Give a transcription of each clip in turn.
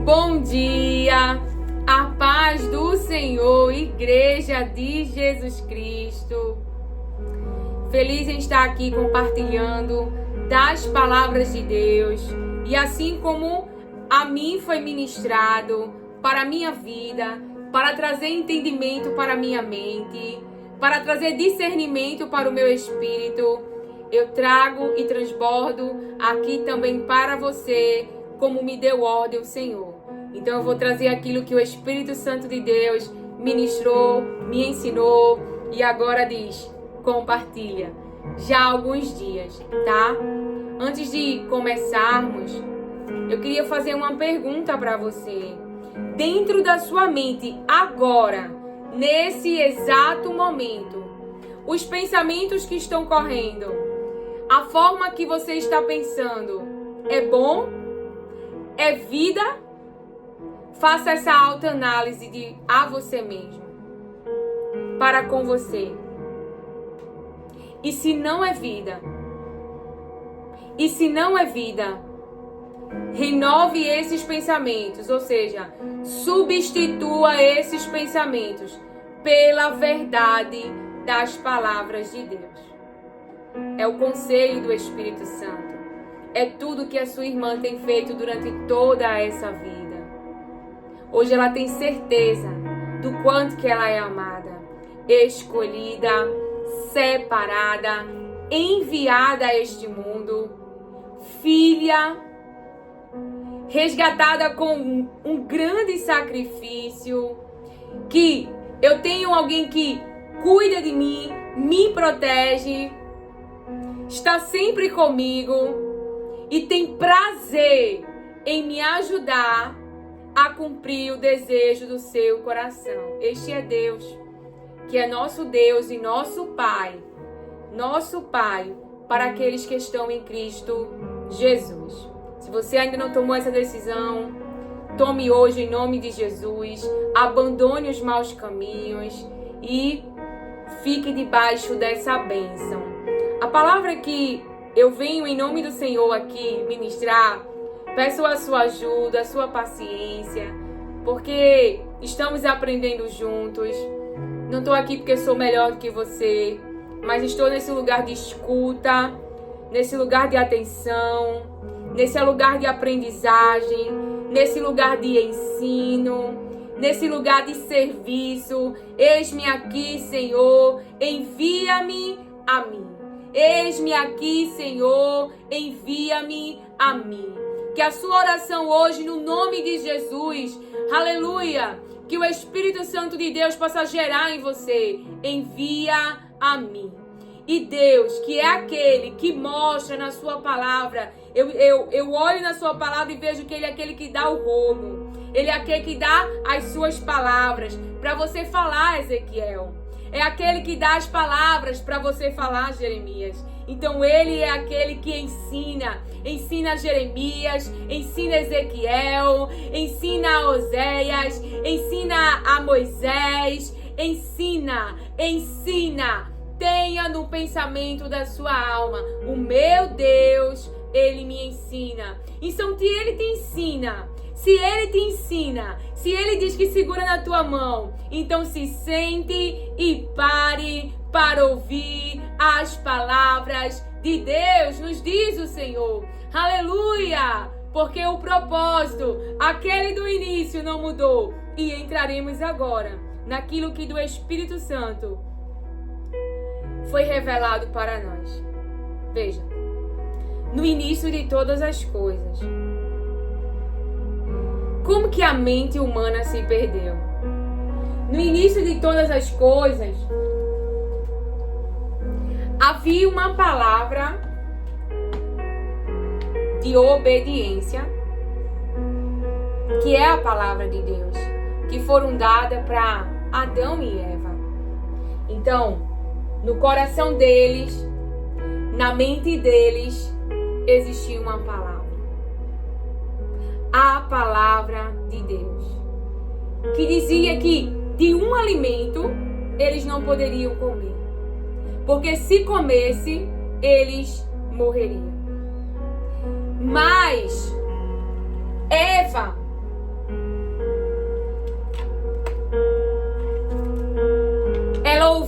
Bom dia, a paz do Senhor, Igreja de Jesus Cristo. Feliz em estar aqui compartilhando das palavras de Deus. E assim como a mim foi ministrado para a minha vida, para trazer entendimento para a minha mente, para trazer discernimento para o meu espírito, eu trago e transbordo aqui também para você, como me deu ordem o Senhor. Então eu vou trazer aquilo que o Espírito Santo de Deus ministrou, me ensinou e agora diz, compartilha. Já há alguns dias, tá? Antes de começarmos, eu queria fazer uma pergunta para você. Dentro da sua mente, agora, nesse exato momento, os pensamentos que estão correndo, a forma que você está pensando, é bom? É vida? Faça essa autoanálise a você mesmo, para com você. E se não é vida? E se não é vida? Renove esses pensamentos, ou seja, substitua esses pensamentos pela verdade das palavras de Deus. É o conselho do Espírito Santo. É tudo que a sua irmã tem feito durante toda essa vida. Hoje ela tem certeza do quanto que ela é amada, escolhida, separada, enviada a este mundo, filha, resgatada com um grande sacrifício, que eu tenho alguém que cuida de mim, me protege, está sempre comigo e tem prazer em me ajudar a cumprir o desejo do seu coração. Este é Deus, que é nosso Deus e nosso Pai para aqueles que estão em Cristo Jesus. Se você ainda não tomou essa decisão, tome hoje em nome de Jesus, abandone os maus caminhos e fique debaixo dessa bênção. A palavra que eu venho em nome do Senhor aqui ministrar, peço a sua ajuda, a sua paciência, porque estamos aprendendo juntos. Não estou aqui porque sou melhor do que você, mas estou nesse lugar de escuta, nesse lugar de atenção, nesse lugar de aprendizagem, nesse lugar de ensino, nesse lugar de serviço. Eis-me aqui, Senhor, envia-me a mim. Eis-me aqui, Senhor, envia-me a mim. Que a sua oração hoje, no nome de Jesus, aleluia, que o Espírito Santo de Deus possa gerar em você, envia a mim. E Deus, que é aquele que mostra na sua palavra, eu olho na sua palavra e vejo que Ele é aquele que dá o rumo. Ele é aquele que dá as suas palavras para você falar, Ezequiel. É aquele que dá as palavras para você falar, Jeremias. Então Ele é aquele que ensina Jeremias, ensina Ezequiel, ensina a Oséias, ensina a Moisés, ensina. Tenha no pensamento da sua alma, o meu Deus, Ele me ensina. Então, se Ele te ensina, se Ele diz que segura na tua mão, então se sente e pare para ouvir as palavras de Deus, nos diz o Senhor. Aleluia! Porque o propósito, aquele do início, não mudou. E entraremos agora naquilo que do Espírito Santo foi revelado para nós. Veja, no início de todas as coisas, como que a mente humana se perdeu? No início de todas as coisas, havia uma palavra de obediência, que é a palavra de Deus, que foram dadas para Adão e Eva. Então, no coração deles, na mente deles, existia uma palavra. A palavra de Deus, que dizia que de um alimento eles não poderiam comer, porque se comesse, eles morreriam. Mas Eva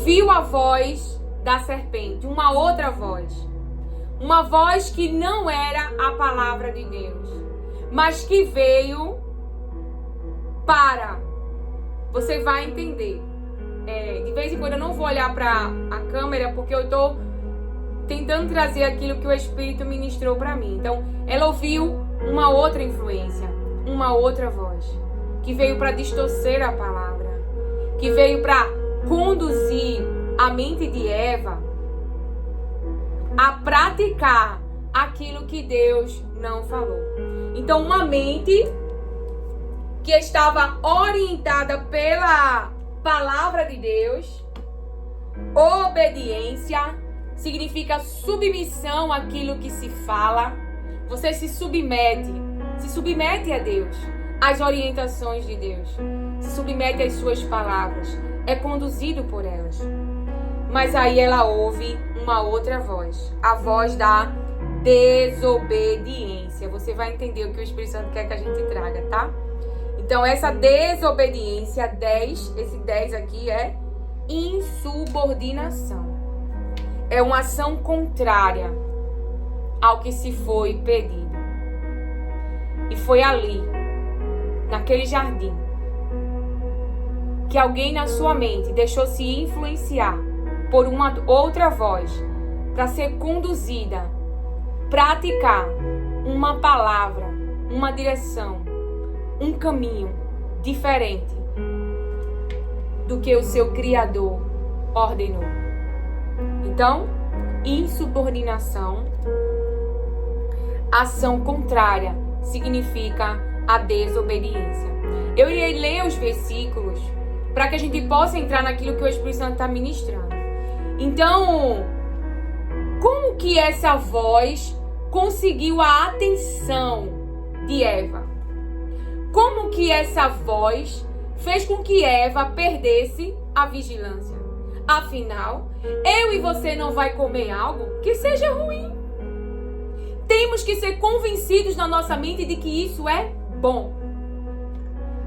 ouviu a voz da serpente, uma outra voz. Uma voz que não era a palavra de Deus, mas que veio para... Você vai entender. De vez em quando eu não vou olhar para a câmera, porque eu estou tentando trazer aquilo que o Espírito ministrou para mim. Então, ela ouviu uma outra influência, uma outra voz, que veio para distorcer a palavra, que veio para conduzir a mente de Eva a praticar aquilo que Deus não falou. Então, uma mente que estava orientada pela palavra de Deus, obediência, significa submissão àquilo que se fala. Você se submete a Deus, às orientações de Deus, se submete às suas palavras, é conduzido por elas. Mas aí ela ouve uma outra voz, a voz da desobediência. Você vai entender o que o Espírito Santo quer que a gente traga, tá? Então essa desobediência, 10, esse 10 aqui é insubordinação. É uma ação contrária ao que se foi pedido. E foi ali, naquele jardim, que alguém na sua mente deixou-se influenciar por uma outra voz para ser conduzida, praticar uma palavra, uma direção, um caminho diferente do que o seu Criador ordenou. Então, insubordinação, ação contrária, significa a desobediência. Eu irei ler os versículos para que a gente possa entrar naquilo que o Espírito Santo está ministrando. Então, como que essa voz conseguiu a atenção de Eva? Como que essa voz fez com que Eva perdesse a vigilância? Afinal, eu e você não vai comer algo que seja ruim. Temos que ser convencidos na nossa mente de que isso é bom,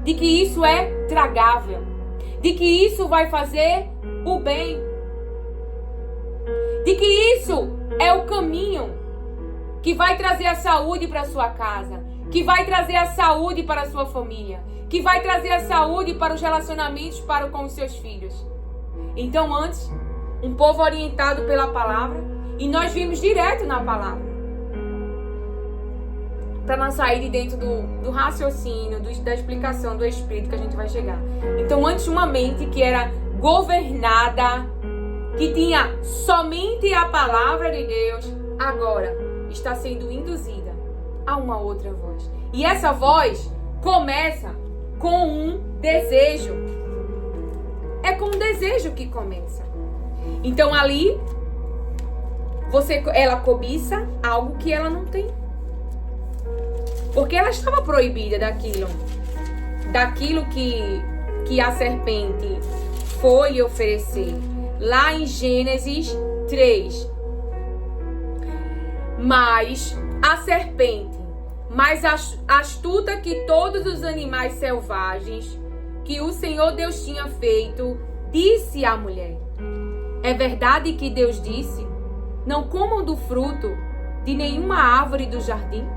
de que isso é tragável, de que isso vai fazer o bem, de que isso é o caminho que vai trazer a saúde para a sua casa, que vai trazer a saúde para a sua família, que vai trazer a saúde para os relacionamentos com os seus filhos. Então, antes, um povo orientado pela palavra, e nós vimos direto na palavra, para não sair de dentro do raciocínio, da explicação do Espírito que a gente vai chegar. Então, antes, uma mente que era governada, que tinha somente a palavra de Deus, agora está sendo induzida a uma outra voz. E essa voz começa com um desejo. É com um desejo que começa. Então ali, ela cobiça algo que ela não tem. Porque ela estava proibida daquilo que a serpente foi lhe oferecer. Lá em Gênesis 3. Mas a serpente, mais astuta que todos os animais selvagens que o Senhor Deus tinha feito, disse à mulher: é verdade que Deus disse, não comam do fruto de nenhuma árvore do jardim?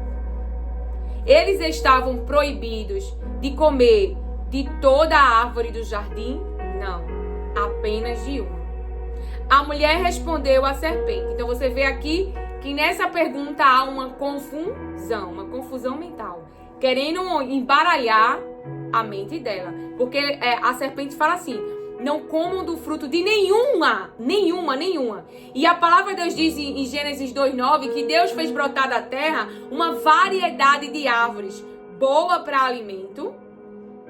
Eles estavam proibidos de comer de toda a árvore do jardim? Não, apenas de uma. A mulher respondeu à serpente. Então você vê aqui que nessa pergunta há uma confusão mental, querendo embaralhar a mente dela. Porque a serpente fala assim: não comam do fruto de nenhuma. E a palavra de Deus diz em Gênesis 2:9 que Deus fez brotar da terra uma variedade de árvores, boa para alimento,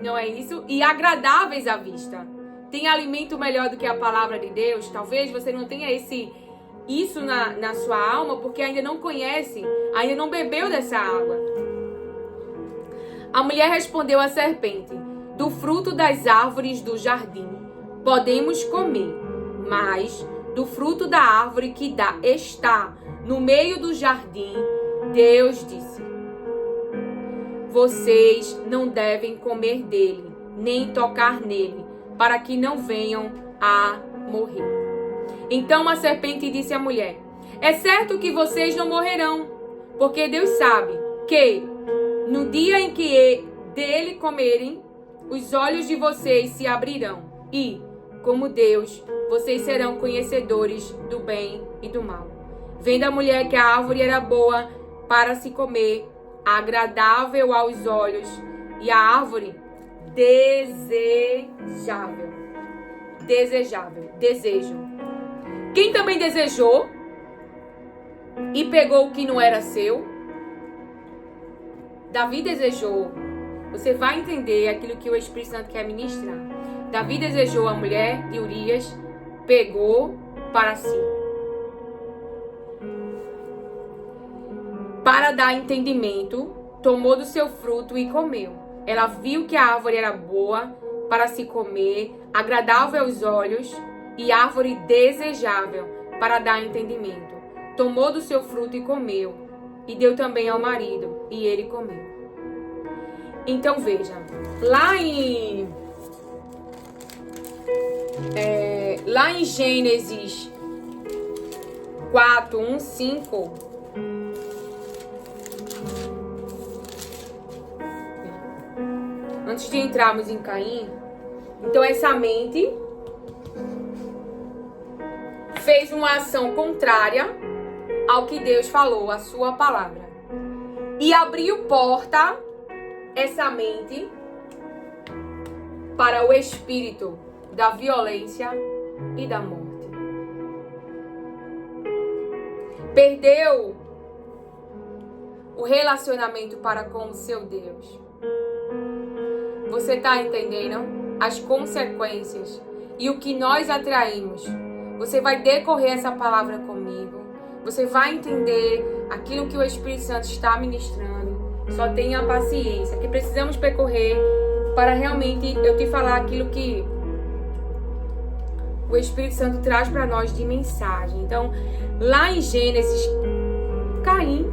não é isso? E agradáveis à vista. Tem alimento melhor do que a palavra de Deus? Talvez você não tenha isso na sua alma porque ainda não conhece, ainda não bebeu dessa água. A mulher respondeu à serpente: do fruto das árvores do jardim podemos comer, mas do fruto da árvore que está no meio do jardim, Deus disse: vocês não devem comer dele, nem tocar nele, para que não venham a morrer. Então a serpente disse à mulher: é certo que vocês não morrerão, porque Deus sabe que no dia em que dele comerem, os olhos de vocês se abrirão e, como Deus, vocês serão conhecedores do bem e do mal. Vendo a mulher que a árvore era boa para se comer, agradável aos olhos, e a árvore desejo. Quem também desejou e pegou o que não era seu? Davi desejou. Você vai entender aquilo que o Espírito Santo quer ministrar. Davi desejou a mulher de Urias, pegou para si. Para dar entendimento, tomou do seu fruto e comeu. Ela viu que a árvore era boa para se comer, agradável aos olhos e árvore desejável para dar entendimento. Tomou do seu fruto e comeu, e deu também ao marido, e ele comeu. Então veja, lá em Gênesis 4, 1, 5, antes de entrarmos em Caim, então essa mente fez uma ação contrária ao que Deus falou, a sua palavra. E abriu porta, essa mente, para o espírito da violência e da morte. Perdeu o relacionamento para com o seu Deus. Você está entendendo as consequências e o que nós atraímos? Você vai decorrer essa palavra comigo. Você vai entender aquilo que o Espírito Santo está ministrando. Só tenha paciência, que precisamos percorrer para realmente eu te falar aquilo que o Espírito Santo traz para nós de mensagem. Então, lá em Gênesis, Caim,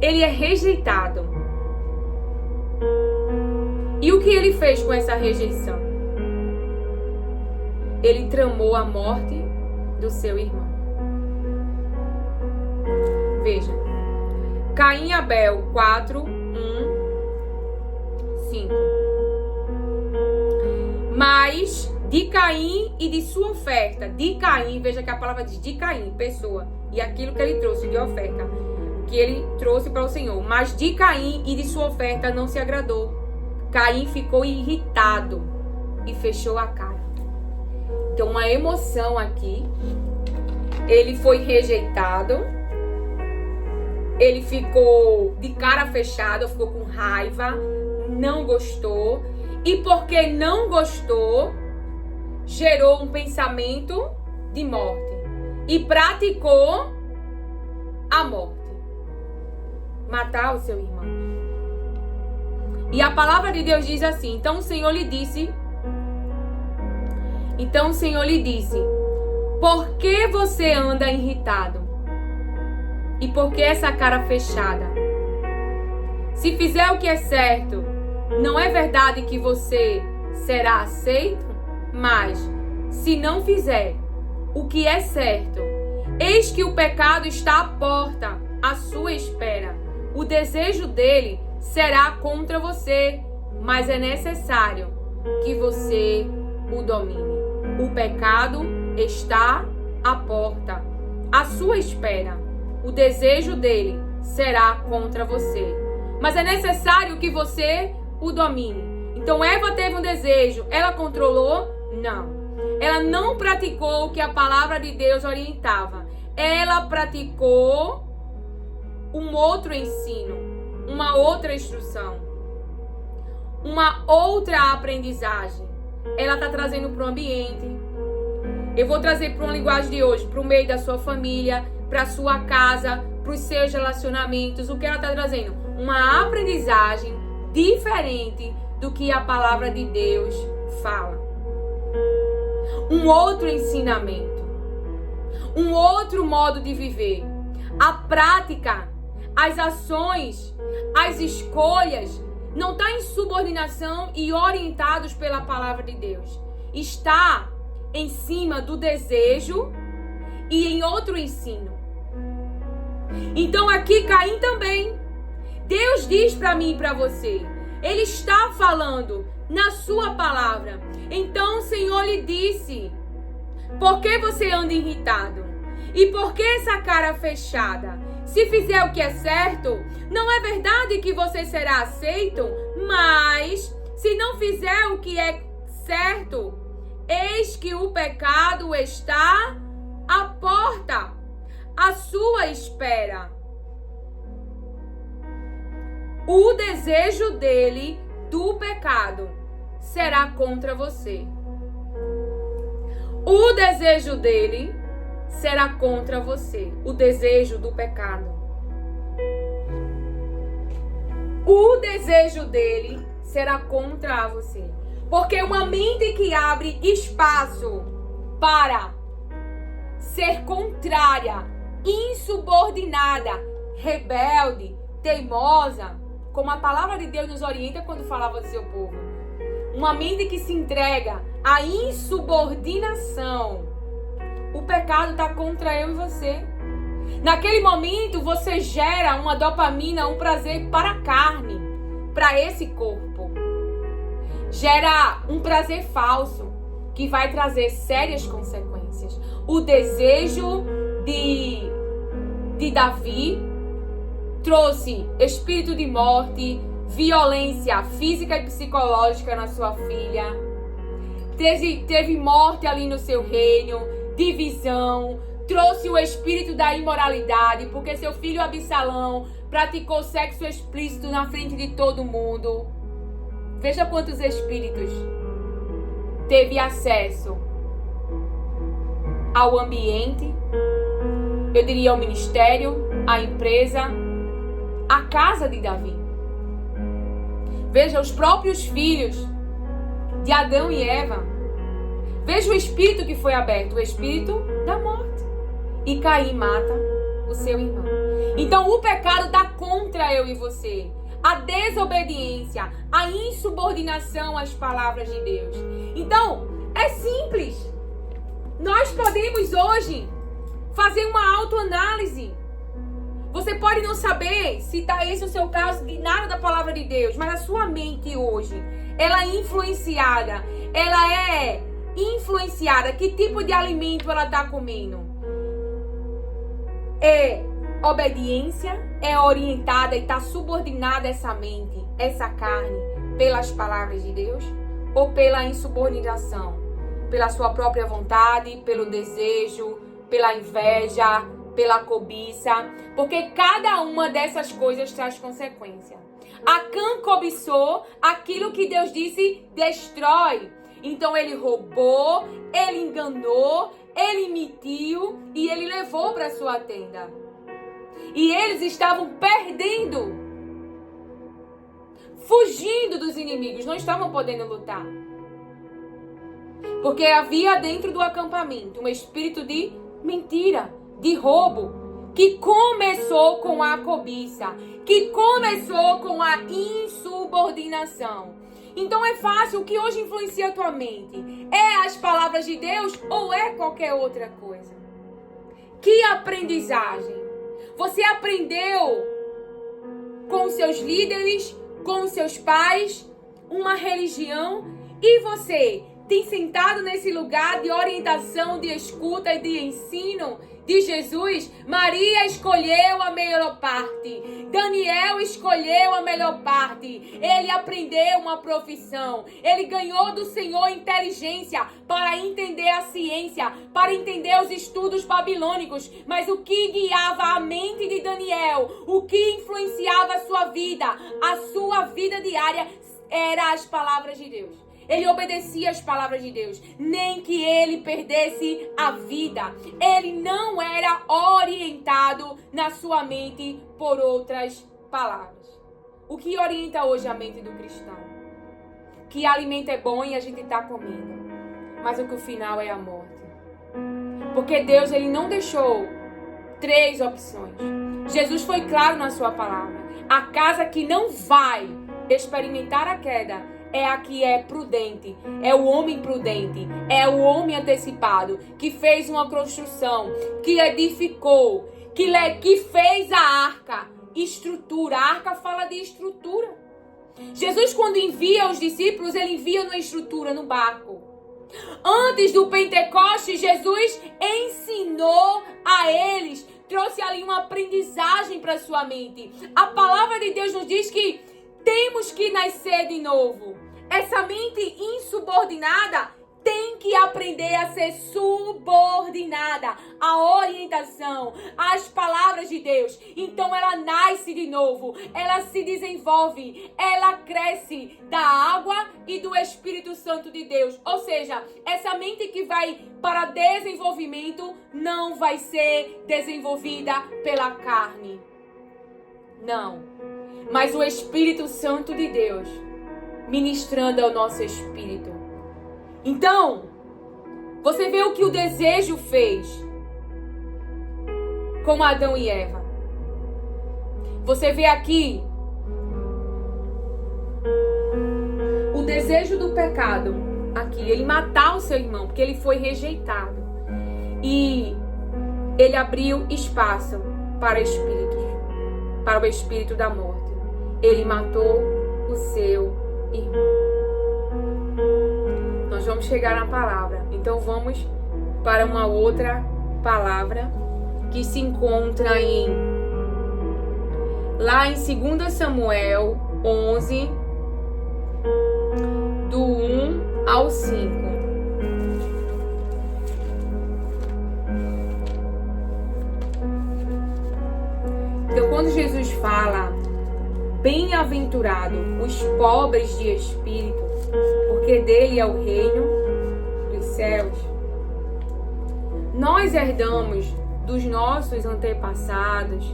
ele é rejeitado. E o que ele fez com essa rejeição? Ele tramou a morte do seu irmão. Veja, Caim e Abel 4, 1, 5. Mas de Caim e de sua oferta, de Caim, veja que a palavra diz de Caim, pessoa, e aquilo que ele trouxe de oferta, que ele trouxe para o Senhor. Mas de Caim e de sua oferta não se agradou. Caim ficou irritado e fechou a cara. Então, uma emoção aqui. Ele foi rejeitado. Ele ficou de cara fechada, ficou com raiva, não gostou. E porque não gostou, gerou um pensamento de morte. E praticou a morte. Matar o seu irmão. E a palavra de Deus diz assim: Então o Senhor lhe disse, por que você anda irritado? E por que essa cara fechada? Se fizer o que é certo, não é verdade que você será aceito? Mas, se não fizer o que é certo, eis que o pecado está à porta, à sua espera. O desejo dele será contra você, mas é necessário que você o domine. O pecado está à porta, à sua espera. O desejo dele será contra você, mas é necessário que você o domine. Então Eva teve um desejo, ela controlou? Não. Ela não praticou o que a palavra de Deus orientava. Ela praticou um outro ensino, uma outra instrução, uma outra aprendizagem. Ela está trazendo para o ambiente. Eu vou trazer para uma linguagem de hoje, para o meio da sua família, para a sua casa, para os seus relacionamentos. O que ela está trazendo? Uma aprendizagem diferente do que a palavra de Deus fala. Um outro ensinamento. Um outro modo de viver. A prática, as ações, as escolhas não está em subordinação e orientados pela palavra de Deus. Está em cima do desejo e em outro ensino. Então aqui Caim também. Deus diz para mim e para você. Ele está falando na sua palavra. Então o Senhor lhe disse: por que você anda irritado? E por que essa cara fechada? Se fizer o que é certo, não é verdade que você será aceito? Mas se não fizer o que é certo, eis que o pecado está à porta, à sua espera. O desejo dele, do pecado, será contra você. O desejo dele será contra você. O desejo do pecado. O desejo dele será contra você. Porque uma mente que abre espaço para ser contrária, insubordinada, rebelde, teimosa, como a palavra de Deus nos orienta quando falava do seu povo. Uma mente que se entrega à insubordinação. O pecado está contra eu e você. Naquele momento você gera uma dopamina, um prazer para a carne, para esse corpo. Gera um prazer falso que vai trazer sérias consequências. O desejo de Davi trouxe espírito de morte, violência física e psicológica na sua filha. Teve morte ali no seu reino, divisão. Trouxe o espírito da imoralidade, porque seu filho Absalão praticou sexo explícito na frente de todo mundo. Veja quantos espíritos teve acesso ao ambiente, eu diria ao ministério, à empresa, à casa de Davi. Veja os próprios filhos de Adão e Eva. Veja o espírito que foi aberto, o espírito da morte. E Caim mata o seu irmão. Então o pecado está contra eu e você. A desobediência, a insubordinação às palavras de Deus. Então, é simples. Nós podemos hoje fazer uma autoanálise. Você pode não saber se está esse o seu caso de nada da palavra de Deus, mas a sua mente hoje, ela é influenciada. Que tipo de alimento ela está comendo? É obediência, é orientada e está subordinada essa mente, essa carne, pelas palavras de Deus? Ou pela insubordinação? Pela sua própria vontade, pelo desejo, pela inveja, pela cobiça? Porque cada uma dessas coisas traz consequência. Acã cobiçou aquilo que Deus disse, destrói. Então ele roubou, ele enganou, ele mentiu e ele levou para sua tenda. E eles estavam perdendo, fugindo dos inimigos, não estavam podendo lutar. Porque havia dentro do acampamento um espírito de mentira, de roubo, que começou com a cobiça, que começou com a insubordinação. Então é fácil, o que hoje influencia a tua mente? É as palavras de Deus ou é qualquer outra coisa? Que aprendizagem? Você aprendeu com os seus líderes, com os seus pais, uma religião, e você tem sentado nesse lugar de orientação, de escuta e de ensino de Jesus? Maria escolheu a melhor parte. Daniel escolheu a melhor parte. Ele aprendeu uma profissão. Ele ganhou do Senhor inteligência para entender a ciência, para entender os estudos babilônicos. Mas o que guiava a mente de Daniel, o que influenciava a sua vida diária, eram as palavras de Deus. Ele obedecia às palavras de Deus, nem que ele perdesse a vida. Ele não era orientado na sua mente por outras palavras. O que orienta hoje a mente do cristão? Que alimento é bom e a gente está comendo, mas o que o final é a morte. Porque Deus, ele não deixou 3 opções. Jesus foi claro na sua palavra. A casa que não vai experimentar a queda é a que é prudente, é o homem prudente, é o homem antecipado, que fez uma construção, que edificou, que fez a arca, estrutura. A arca fala de estrutura. Jesus, quando envia os discípulos, ele envia numa estrutura, no barco. Antes do Pentecostes, Jesus ensinou a eles, trouxe ali uma aprendizagem para sua mente. A palavra de Deus nos diz que temos que nascer de novo. Essa mente insubordinada tem que aprender a ser subordinada à orientação, às palavras de Deus. Então ela nasce de novo, ela se desenvolve, ela cresce da água e do Espírito Santo de Deus. Ou seja, essa mente que vai para desenvolvimento não vai ser desenvolvida pela carne. Não. Mas o Espírito Santo de Deus ministrando ao nosso espírito. Então, você vê o que o desejo fez com Adão e Eva. Você vê aqui o desejo do pecado. Aqui, ele matar o seu irmão, porque ele foi rejeitado. E ele abriu espaço para espíritos, para o espírito da morte. Ele matou o seu irmão. Nós vamos chegar na palavra. Então vamos para uma outra palavra que se encontra lá em 2 Samuel 11, do 1 ao 5. Então quando Jesus fala: bem-aventurado os pobres de espírito, porque dele é o reino dos céus. Nós herdamos dos nossos antepassados,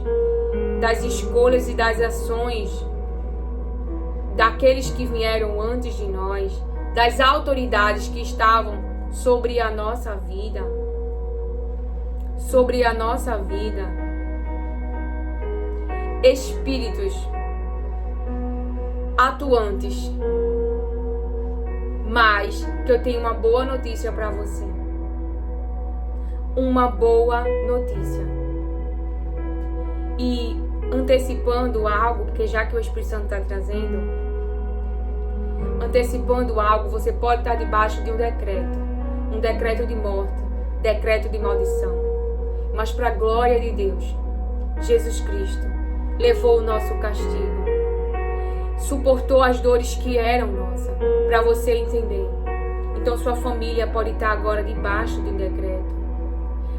das escolhas e das ações daqueles que vieram antes de nós, das autoridades que estavam sobre a nossa vida, espíritos atuantes. Mas que eu tenho uma boa notícia para você. Uma boa notícia. E antecipando algo, porque já que o Espírito Santo está trazendo, antecipando algo, você pode estar debaixo de um decreto de morte, decreto de maldição. Mas para a glória de Deus, Jesus Cristo levou o nosso castigo, suportou as dores que eram nossas, para você entender. Então sua família pode estar agora debaixo de um decreto.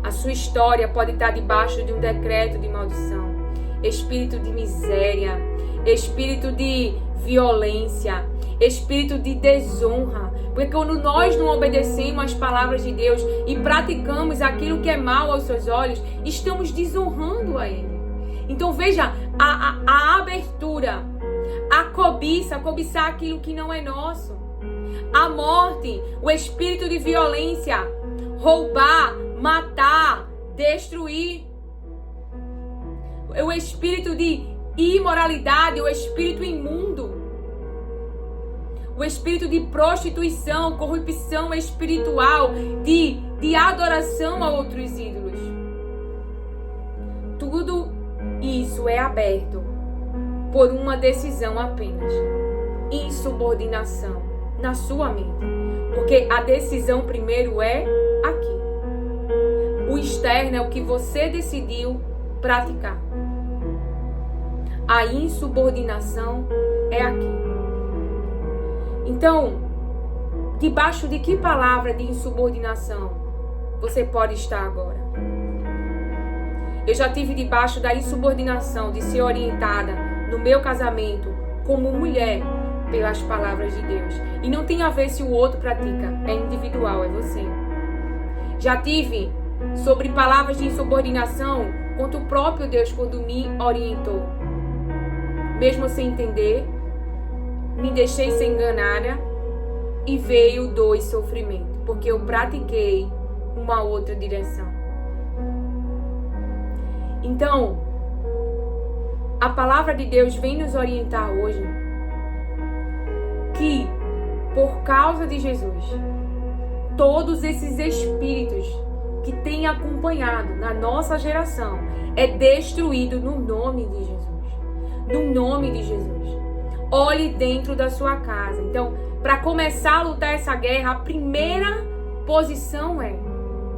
A sua história pode estar debaixo de um decreto de maldição. Espírito de miséria, espírito de violência, espírito de desonra. Porque quando nós não obedecemos às palavras de Deus e praticamos aquilo que é mal aos seus olhos, estamos desonrando a Ele. Então veja a abertura, a cobiça, cobiçar aquilo que não é nosso. A morte, o espírito de violência, roubar, matar, destruir. O espírito de imoralidade, o espírito imundo. O espírito de prostituição, corrupção espiritual, de adoração a outros ídolos. Tudo isso é aberto por uma decisão apenas. Insubordinação na sua mente. Porque a decisão primeiro é aqui. O externo é o que você decidiu praticar. A insubordinação é aqui. Então, debaixo de que palavra de insubordinação você pode estar agora? Eu já tive debaixo da insubordinação de ser orientada no meu casamento como mulher pelas palavras de Deus. E não tem a ver se o outro pratica, é individual, é você. Já tive sobre palavras de insubordinação contra o próprio Deus quando me orientou. Mesmo sem entender, me deixei ser enganada e veio dor e sofrimento, porque eu pratiquei uma outra direção. Então, a palavra de Deus vem nos orientar hoje que por causa de Jesus, todos esses espíritos que têm acompanhado na nossa geração é destruído no nome de Jesus. No nome de Jesus. Olhe dentro da sua casa. Então, para começar a lutar essa guerra, a primeira posição é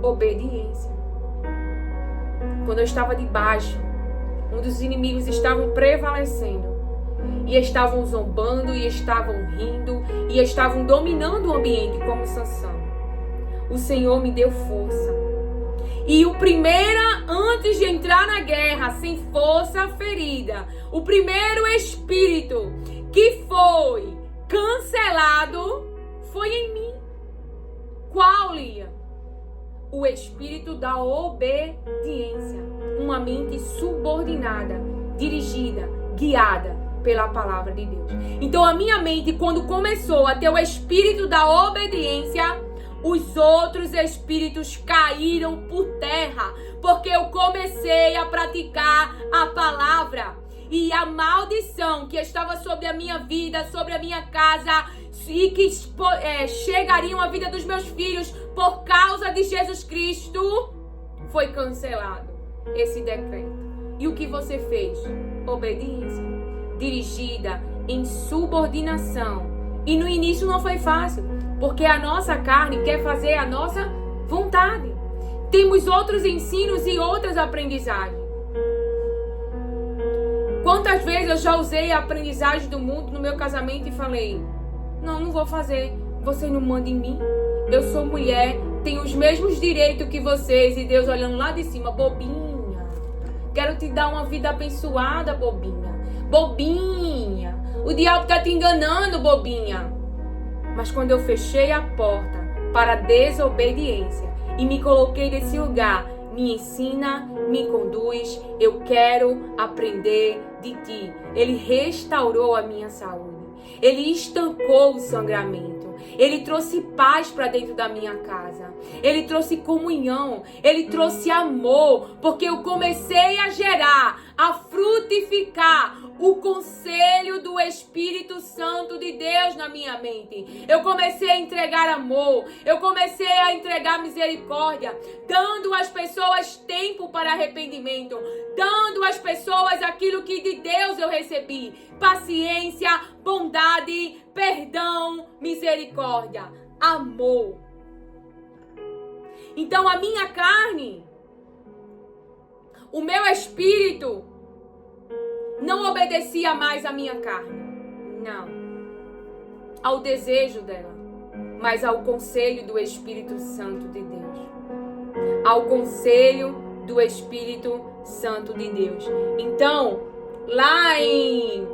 obediência. Quando eu estava debaixo, um dos inimigos estavam prevalecendo. E estavam zombando, e estavam rindo, e estavam dominando o ambiente como Sansão. O Senhor me deu força. E antes de entrar na guerra, sem força ferida, o primeiro espírito que foi cancelado foi em mim. Qual, Lia? O espírito da obediência. Uma mente subordinada, dirigida, guiada pela palavra de Deus. Então a minha mente, quando começou a ter o espírito da obediência, os outros espíritos caíram por terra, porque eu comecei a praticar a palavra. E a maldição que estava sobre a minha vida, sobre a minha casa, e que chegariam à vida dos meus filhos por causa de Jesus Cristo, foi cancelado esse decreto. E o que você fez? Obediência, dirigida em subordinação. E no início não foi fácil, porque a nossa carne quer fazer a nossa vontade. Temos outros ensinos e outras aprendizagens. Quantas vezes eu já usei a aprendizagem do mundo no meu casamento e falei: não vou fazer, você não manda em mim, eu sou mulher, tenho os mesmos direitos que vocês. E Deus olhando lá de cima: bobinha, quero te dar uma vida abençoada, bobinha, bobinha, o diabo tá te enganando, bobinha. Mas quando eu fechei a porta para a desobediência e me coloquei nesse lugar, me ensina, me conduz, eu quero aprender de ti. Ele restaurou a minha saúde. Ele estancou o sangramento. Ele trouxe paz para dentro da minha casa. Ele trouxe comunhão. Ele trouxe amor. Porque eu comecei a gerar, a frutificar o conselho do Espírito Santo de Deus na minha mente. Eu comecei a entregar amor. Eu comecei a entregar misericórdia. Dando às pessoas tempo para arrependimento. Dando às pessoas aquilo que de Deus eu recebi. Paciência, bondade, perdão, misericórdia, amor. Então a minha carne, o meu espírito, não obedecia mais à minha carne. Não. Ao desejo dela. Mas ao conselho do Espírito Santo de Deus. Ao conselho do Espírito Santo de Deus. Então, lá em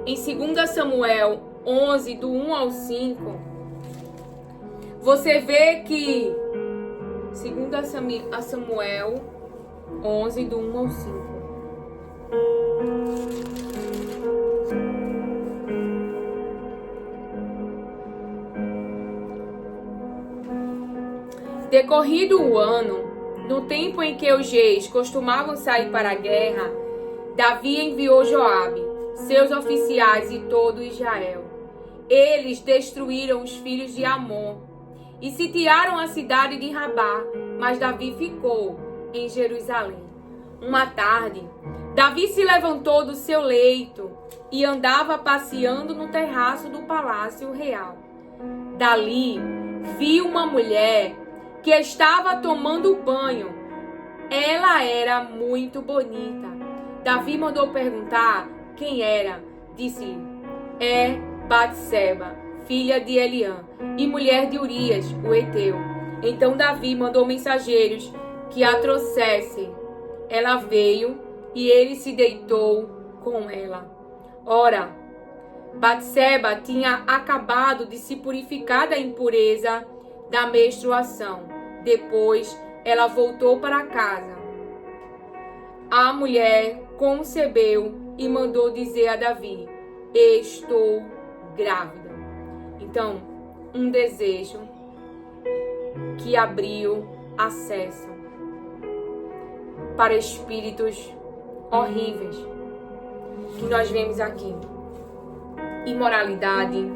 2 Samuel 11, do 1 ao 5, você vê que 2 Samuel 11, do 1 ao 5. Decorrido o ano, no tempo em que os reis costumavam sair para a guerra, Davi enviou Joabe, seus oficiais e todo Israel. Eles destruíram os filhos de Amon e sitiaram a cidade de Rabá, mas Davi ficou em Jerusalém. Uma tarde, Davi se levantou do seu leito e andava passeando no terraço do palácio real. Dali, viu uma mulher que estava tomando banho. Ela era muito bonita. Davi mandou perguntar quem era. Disse: é Batseba, filha de Eliã, e mulher de Urias, o heteu. Então Davi mandou mensageiros que a trouxessem. Ela veio e ele se deitou com ela. Ora, Batseba tinha acabado de se purificar da impureza da menstruação. Depois, ela voltou para casa. A mulher concebeu e mandou dizer a Davi: estou grávida. Então, um desejo que abriu acesso para espíritos horríveis que nós vemos aqui. Imoralidade,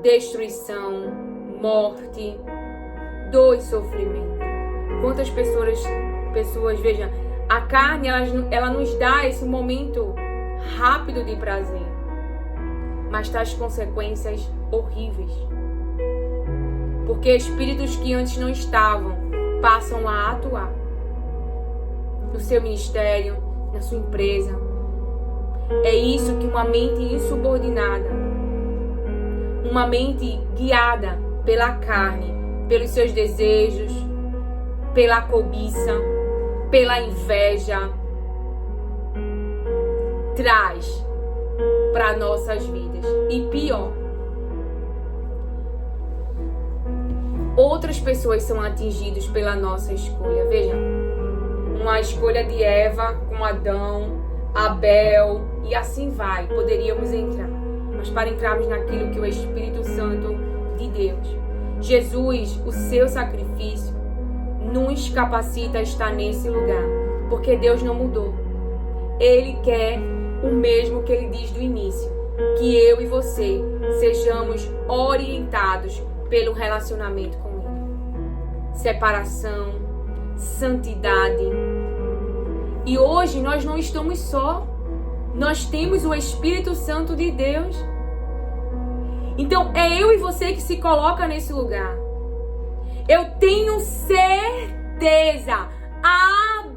destruição, morte, dor e sofrimento. Quantas pessoas vejam, a carne ela nos dá esse momento rápido de prazer, mas traz consequências horríveis. Porque espíritos que antes não estavam passam a atuar no seu ministério, na sua empresa. É isso que uma mente insubordinada, uma mente guiada pela carne, pelos seus desejos, pela cobiça, pela inveja, traz para nossas vidas. E pior, outras pessoas são atingidas pela nossa escolha. Vejam, uma escolha de Eva com Adão, Abel e assim vai. Poderíamos entrar, mas para entrarmos naquilo que o Espírito Santo de Deus, Jesus, o seu sacrifício, nos capacita a estar nesse lugar, porque Deus não mudou. Ele quer o mesmo que Ele diz do início, que eu e você sejamos orientados pelo relacionamento com Ele. Separação, santidade. E hoje nós não estamos só, nós temos o Espírito Santo de Deus. Então é eu e você que se coloca nesse lugar. Eu tenho certeza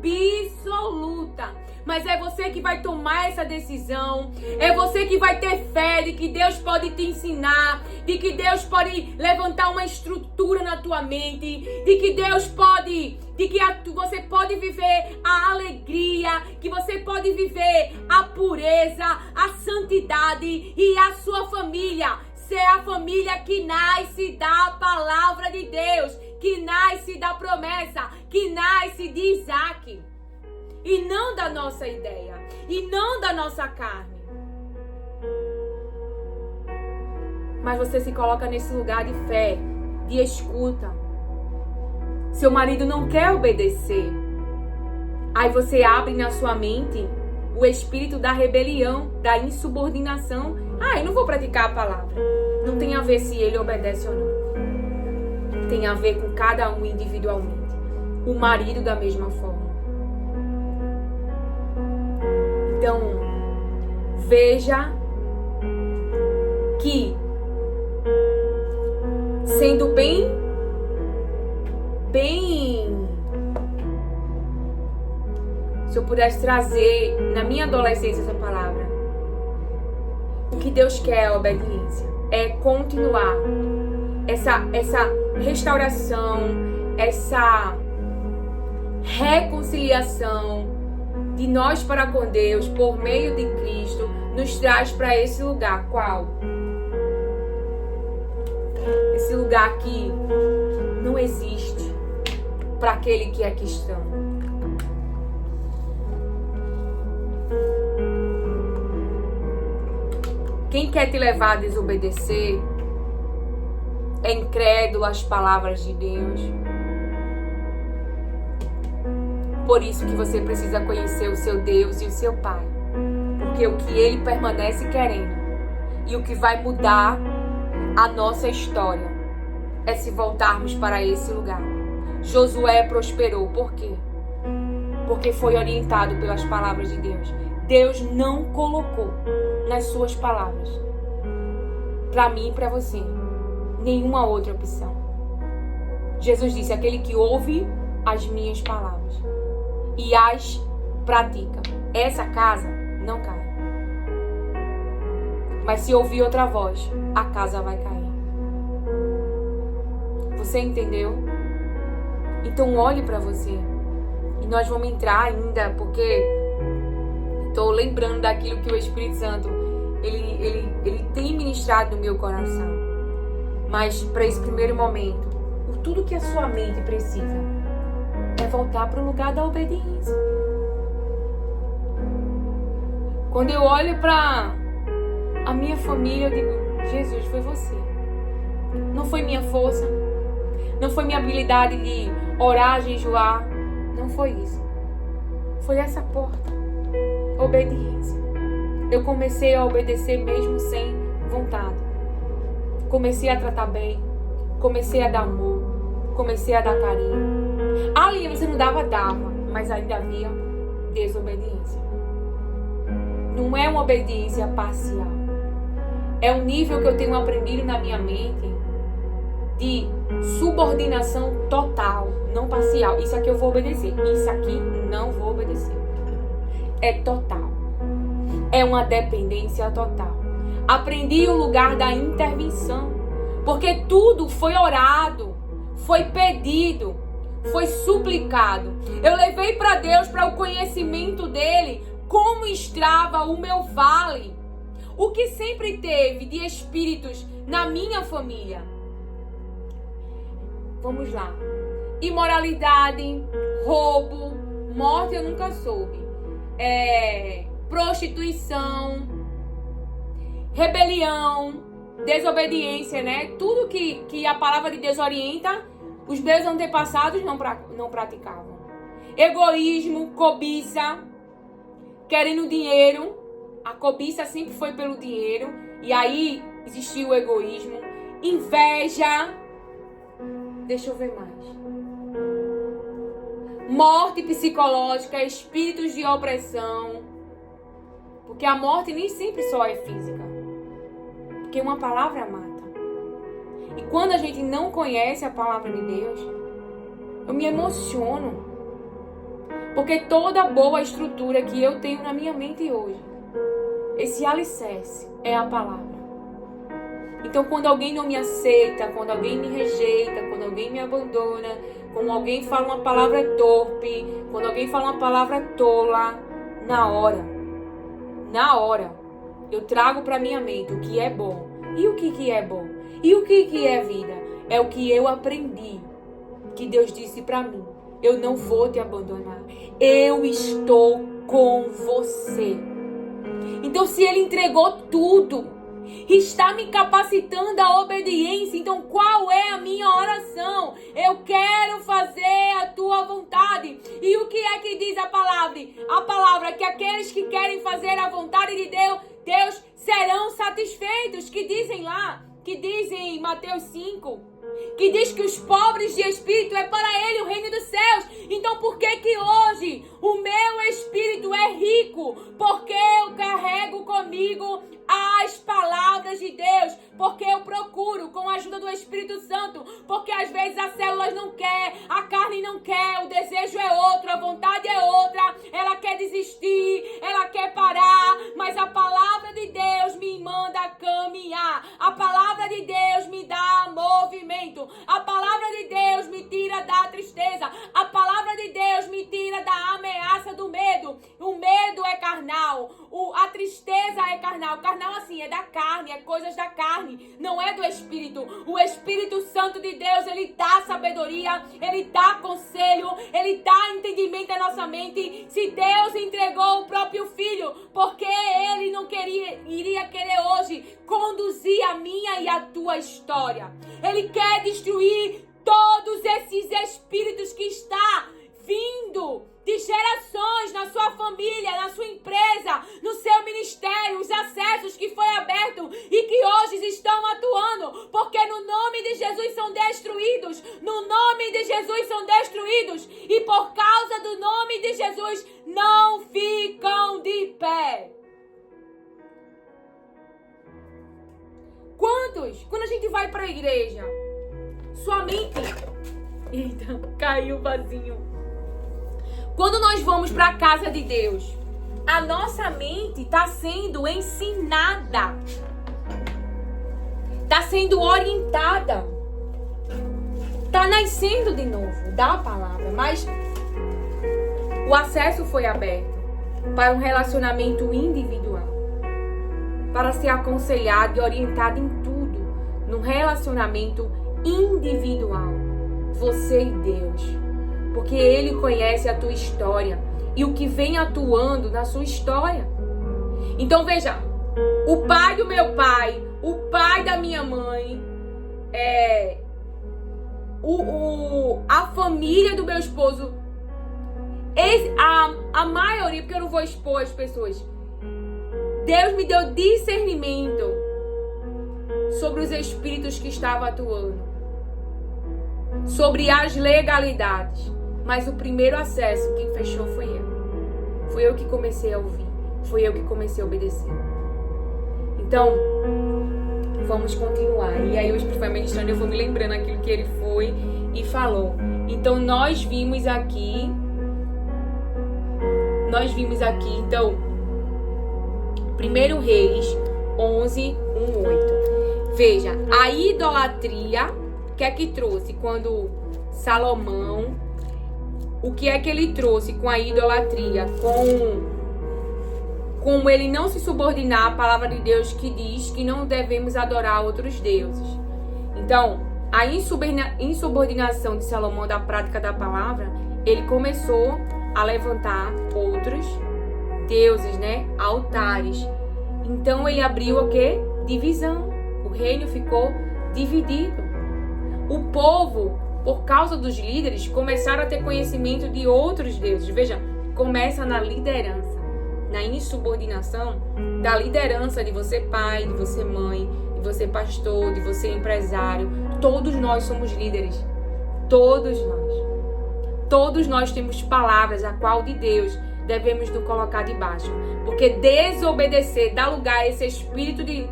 absoluta, mas é você que vai tomar essa decisão. É você que vai ter fé de que Deus pode te ensinar, de que Deus pode levantar uma estrutura na tua mente, de que Deus pode, você pode viver a alegria, que você pode viver a pureza, a santidade e a sua família ser a família que nasce da palavra de Deus, que nasce da promessa, que nasce de Isaac. E não da nossa ideia, e não da nossa carne. Mas você se coloca nesse lugar de fé, de escuta. Seu marido não quer obedecer. Aí você abre na sua mente o espírito da rebelião, da insubordinação. Eu não vou praticar a palavra. Não tem a ver se ele obedece ou não. Tem a ver com cada um individualmente. O marido da mesma forma. Então, veja que, sendo bem, se eu pudesse trazer na minha adolescência essa palavra, o que Deus quer é a obediência, é continuar essa restauração, essa reconciliação de nós para com Deus por meio de Cristo, nos traz para esse lugar. Qual? Esse lugar que não existe para aquele que é cristão. Quem quer te levar a desobedecer é incrédulo às palavras de Deus. Por isso que você precisa conhecer o seu Deus e o seu Pai. Porque o que Ele permanece querendo e o que vai mudar a nossa história é se voltarmos para esse lugar. Josué prosperou. Por quê? Porque foi orientado pelas palavras de Deus. Deus não colocou nas suas palavras, para mim e para você, nenhuma outra opção. Jesus disse: aquele que ouve as minhas palavras e as pratica, essa casa não cai. Mas se ouvir outra voz, a casa vai cair. Você entendeu? Então olhe para você. E nós vamos entrar ainda, porque estou lembrando daquilo que o Espírito Santo ele tem ministrado no meu coração. Mas para esse primeiro momento, tudo que a sua mente precisa é voltar para o lugar da obediência. Quando eu olho para a minha família, eu digo: Jesus, foi você. Não foi minha força, não foi minha habilidade de orar, jejuar, não foi isso. Foi essa porta, obediência. Eu comecei a obedecer mesmo sem vontade. comecei a tratar bem, comecei a dar amor, comecei a dar carinho. A aliança não dava, mas ainda havia desobediência. Não é uma obediência parcial. É um nível que eu tenho aprendido na minha mente de subordinação total, não parcial. Isso aqui eu vou obedecer, isso aqui não vou obedecer. É total. É uma dependência total. Aprendi o lugar da intervenção, porque tudo foi orado, foi pedido, foi suplicado. Eu levei para Deus, para o conhecimento dele, como estava o meu vale. O que sempre teve de espíritos na minha família. Vamos lá. Imoralidade, roubo, morte eu nunca soube. Prostituição, rebelião, desobediência, né? Tudo que a palavra de Deus orienta, os meus antepassados não praticavam. Egoísmo, cobiça, querendo dinheiro. A cobiça sempre foi pelo dinheiro. E aí existiu o egoísmo. Inveja. Deixa eu ver mais. Morte psicológica, espíritos de opressão. Porque a morte nem sempre só é física. Porque uma palavra mata. E quando a gente não conhece a palavra de Deus, eu me emociono. Porque toda boa estrutura que eu tenho na minha mente hoje, esse alicerce é a palavra. Então, quando alguém não me aceita, quando alguém me rejeita, quando alguém me abandona, quando alguém fala uma palavra torpe, quando alguém fala uma palavra tola, na hora, eu trago para minha mente o que é bom. E o que é bom? E o que é vida? É o que eu aprendi, que Deus disse para mim. Eu não vou te abandonar. Eu estou com você. Então, se Ele entregou tudo, está me capacitando à obediência. Então, qual é a minha oração? Eu quero fazer a tua vontade. E o que é que diz a palavra? A palavra que aqueles que querem fazer a vontade de Deus serão satisfeitos. Que dizem lá, que dizem em Mateus 5, que diz que os pobres de espírito é para ele o reino dos céus. Então por que hoje o meu espírito é rico? Porque eu carrego comigo as palavras de Deus, porque eu procuro com a ajuda do Espírito Santo, porque às vezes as células não quer, a carne não quer, o desejo é outro, a vontade é outra, ela quer desistir, ela quer parar, mas a palavra de Deus me manda caminhar, a palavra de Deus me dá movimento, a palavra de Deus me tira da tristeza, a palavra de Deus me tira da ameaça do medo. O medo é carnal, a tristeza é carnal. Carnal assim, é da carne, é coisas da carne, não é do Espírito. O Espírito Santo de Deus, ele dá sabedoria, ele dá conselho, ele dá entendimento à nossa mente. Se Deus entregou o próprio Filho, porque ele não iria querer hoje conduzir a minha e a tua história. Ele quer destruir todos esses espíritos que está vindo de gerações na sua família, na sua empresa, no seu ministério, os acessos que foi aberto e que hoje estão atuando, porque no nome de Jesus são destruídos, no nome de Jesus são destruídos, e por causa do nome de Jesus não ficam de pé. Quantos? Quando a gente vai para a igreja, sua mente... Eita, caiu o vasinho. Quando nós vamos para a casa de Deus, a nossa mente está sendo ensinada, está sendo orientada, está nascendo de novo da palavra, mas o acesso foi aberto para um relacionamento individual, para ser aconselhado e orientado em tudo, num relacionamento individual, você e Deus. Porque Ele conhece a tua história e o que vem atuando na sua história. Então veja, o pai do meu pai, o pai da minha mãe, a família do meu esposo, a maioria, porque eu não vou expor as pessoas, Deus me deu discernimento sobre os espíritos que estavam atuando, sobre as legalidades. Mas o primeiro acesso, quem fechou foi eu. Foi eu que comecei a ouvir. Foi eu que comecei a obedecer. Então, vamos continuar. E aí o Espírito vai ministrando, eu vou me lembrando aquilo que ele foi e falou. Então, nós vimos aqui, então, 1 Reis 11, 1, 8. Veja, a idolatria, o que é que trouxe quando Salomão, o que é que ele trouxe com a idolatria, como ele não se subordinar à palavra de Deus que diz que não devemos adorar outros deuses. Então, a insubordinação de Salomão da prática da palavra, ele começou a levantar outros deuses, né? Altares. Então, ele abriu o quê? Divisão. O reino ficou dividido. O povo, por causa dos líderes, começaram a ter conhecimento de outros deuses. Veja, começa na liderança, na insubordinação da liderança de você pai, de você mãe, de você pastor, de você empresário. Todos nós somos líderes. Todos nós. Todos nós temos palavras a qual de Deus devemos nos colocar debaixo. Porque desobedecer dá lugar a esse espírito de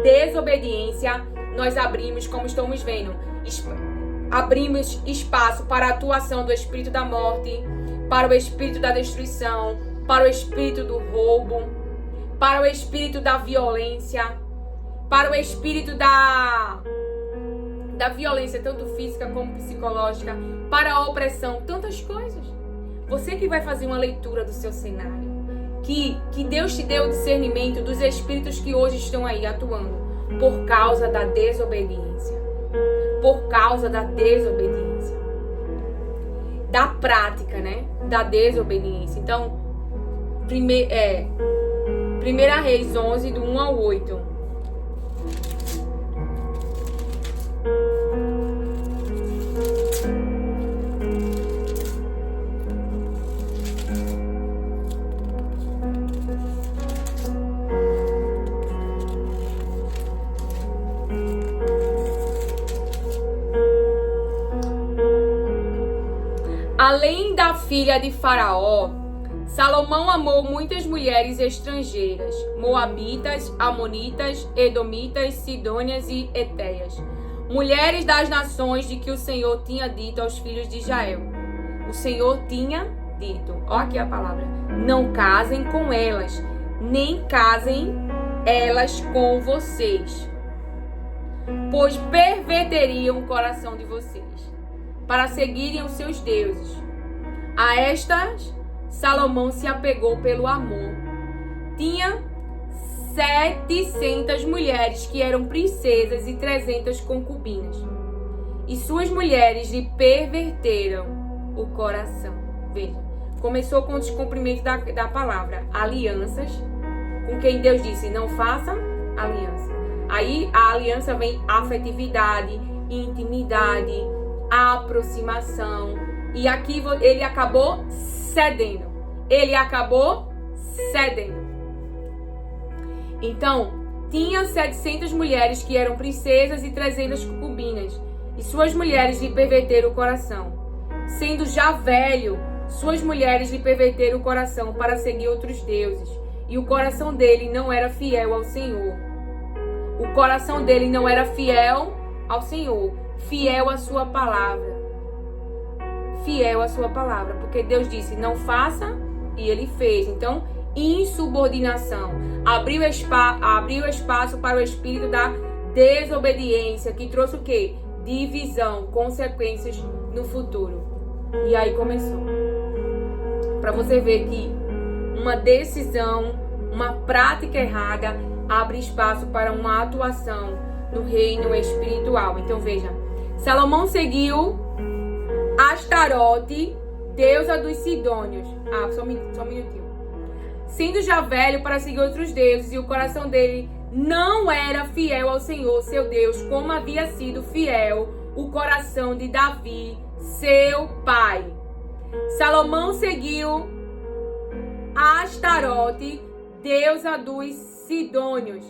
desobediência. Nós abrimos, como estamos vendo, abrimos espaço para a atuação do espírito da morte, para o espírito da destruição, para o espírito do roubo, para o espírito da violência, para o espírito da violência, tanto física como psicológica, para a opressão, tantas coisas. Você que vai fazer uma leitura do seu cenário, que Deus te deu o discernimento dos espíritos que hoje estão aí atuando por causa da desobediência. Por causa da desobediência. Da prática, né? Da desobediência. Então, 1 Reis 11, do 1 ao 8. Além da filha de Faraó, Salomão amou muitas mulheres estrangeiras, moabitas, amonitas, edomitas, sidônias e etéias, mulheres das nações de que o Senhor tinha dito aos filhos de Israel. O Senhor tinha dito, ó aqui a palavra, não casem com elas, nem casem elas com vocês, pois perverteriam o coração de vocês, para seguirem os seus deuses. A estas, Salomão se apegou pelo amor. Tinha 700 mulheres que eram princesas e 300 concubinas. E suas mulheres lhe perverteram o coração. Veja, começou com o descumprimento da palavra. Alianças, com quem Deus disse, não façam aliança. Aí a aliança vem afetividade, intimidade, aproximação. E aqui ele acabou cedendo. Então, tinha 700 mulheres que eram princesas e 300 concubinas. E suas mulheres lhe perverteram o coração. Sendo já velho, suas mulheres lhe perverteram o coração para seguir outros deuses. E o coração dele não era fiel ao Senhor. O coração dele não era fiel ao Senhor. Fiel à sua palavra. Fiel à sua palavra. Porque Deus disse, não faça, e ele fez. Então, insubordinação. Abriu espaço para o espírito da desobediência, que trouxe o quê? Divisão, consequências no futuro. E aí começou. Para você ver que uma decisão, uma prática errada, abre espaço para uma atuação no reino espiritual. Então veja, Salomão seguiu Astarote, deusa dos Sidônios. Só um minutinho. Sendo já velho para seguir outros deuses, e o coração dele não era fiel ao Senhor, seu Deus, como havia sido fiel o coração de Davi, seu pai. Salomão seguiu Astarote, deusa dos Sidônios,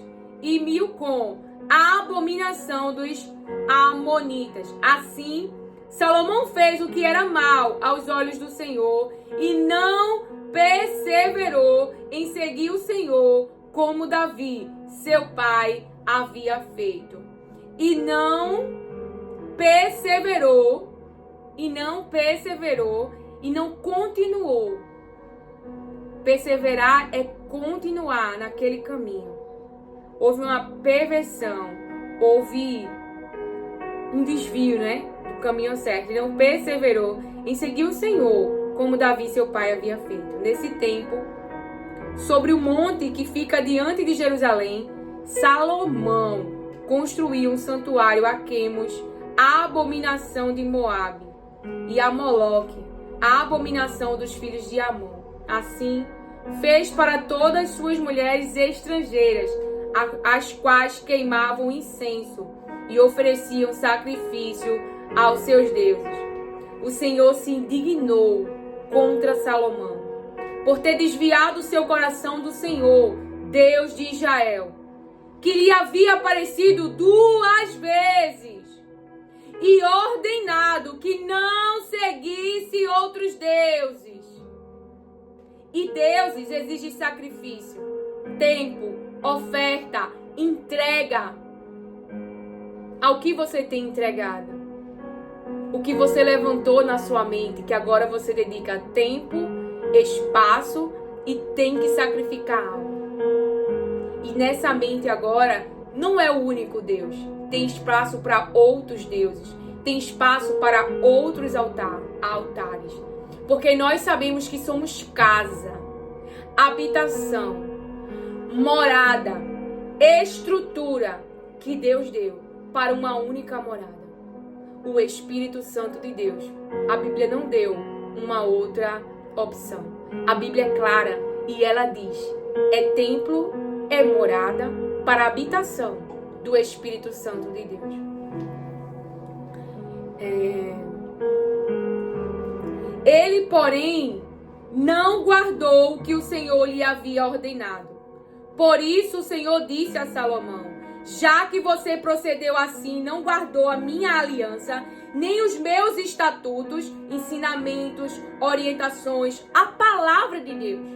e Milcom, a abominação dos amonitas. Assim, Salomão fez o que era mal aos olhos do Senhor e não perseverou em seguir o Senhor como Davi, seu pai, havia feito. E não perseverou e não continuou. Perseverar é continuar naquele caminho. Houve uma perversão, houve um desvio, né, do caminho certo. Ele não perseverou em seguir o Senhor, como Davi, seu pai, havia feito. Nesse tempo, sobre o monte que fica diante de Jerusalém, Salomão construiu um santuário a Quemos, a abominação de Moabe, e a Moloque, a abominação dos filhos de Amon. Assim, fez para todas as suas mulheres estrangeiras, as quais queimavam incenso e ofereciam sacrifício aos seus deuses. O Senhor se indignou contra Salomão, por ter desviado seu coração do Senhor, Deus de Israel, que lhe havia aparecido 2 vezes, e ordenado que não seguisse outros deuses. E deuses exigem sacrifício, tempo, oferta, entrega. Ao que você tem entregado? O que você levantou na sua mente, que agora você dedica tempo, espaço e tem que sacrificar algo. E nessa mente agora não é o único Deus. Tem espaço para outros deuses. Tem espaço para outros altares. Porque nós sabemos que somos casa, habitação, morada, estrutura que Deus deu para uma única morada. O Espírito Santo de Deus. A Bíblia não deu uma outra opção. A Bíblia é clara e ela diz: é templo, é morada para a habitação do Espírito Santo de Deus. Ele, porém, não guardou o que o Senhor lhe havia ordenado. Por isso o Senhor disse a Salomão: já que você procedeu assim, não guardou a minha aliança, nem os meus estatutos, ensinamentos, orientações, a palavra de Deus,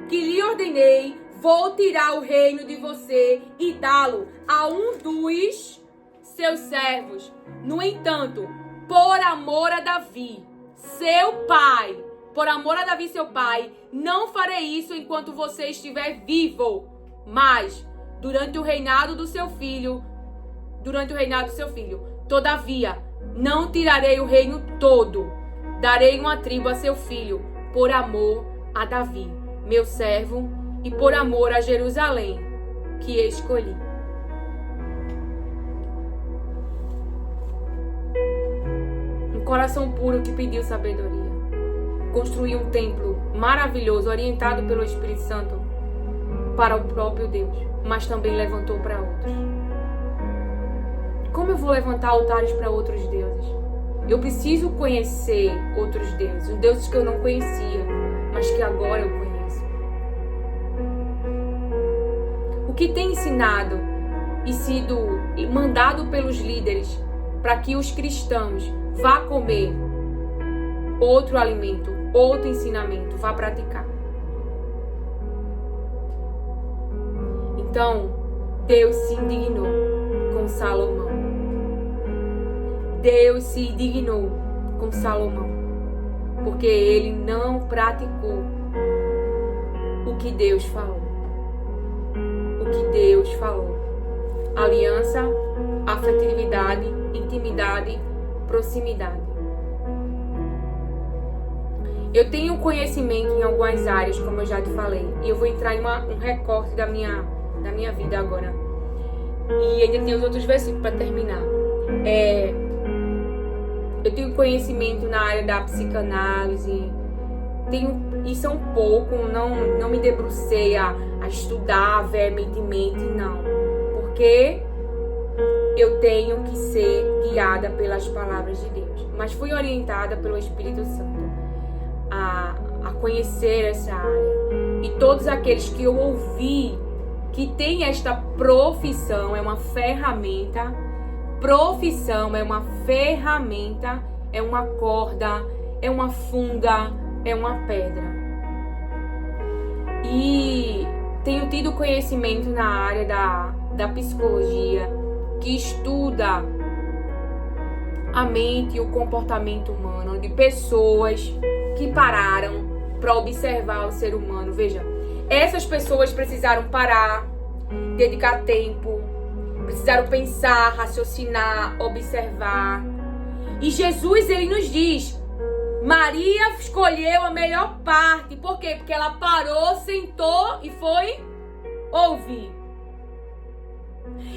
que lhe ordenei, vou tirar o reino de você e dá-lo a um dos seus servos. No entanto, por amor a Davi, seu pai, por amor a Davi, seu pai, não farei isso enquanto você estiver vivo, mas durante o reinado do seu filho, todavia, não tirarei o reino todo, darei uma tribo a seu filho, por amor a Davi, meu servo, e por amor a Jerusalém, que escolhi. Um coração puro que pediu sabedoria. Construiu um templo maravilhoso, orientado pelo Espírito Santo, para o próprio Deus, mas também levantou para outros. Como eu vou levantar altares para outros deuses? Eu preciso conhecer outros deuses, os deuses que eu não conhecia, mas que agora eu conheço. O que tem ensinado e sido mandado pelos líderes para que os cristãos vá comer outro alimento, outro ensinamento, vá praticar. Então, Deus se indignou com Salomão. Deus se indignou com Salomão, porque ele não praticou o que Deus falou. O que Deus falou. Aliança, afetividade, intimidade, proximidade. Eu tenho conhecimento em algumas áreas, como eu já te falei, e eu vou entrar em um recorte da minha vida agora. E ainda tem os outros versículos para terminar. Eu tenho conhecimento na área da psicanálise. Isso é um pouco, não me debrucei a estudar veementemente, não. Porque eu tenho que ser guiada pelas palavras de Deus. Mas fui orientada pelo Espírito Santo a conhecer essa área. E todos aqueles que eu ouvi que tem esta profissão, é uma ferramenta. Profissão é uma ferramenta, é uma corda, é uma funda, é uma pedra. E tenho tido conhecimento na área da psicologia, que estuda a mente e o comportamento humano, de pessoas que pararam para observar o ser humano. Veja, essas pessoas precisaram parar, dedicar tempo, precisaram pensar, raciocinar, observar. E Jesus, ele nos diz, Maria escolheu a melhor parte. Por quê? Porque ela parou, sentou e foi ouvir.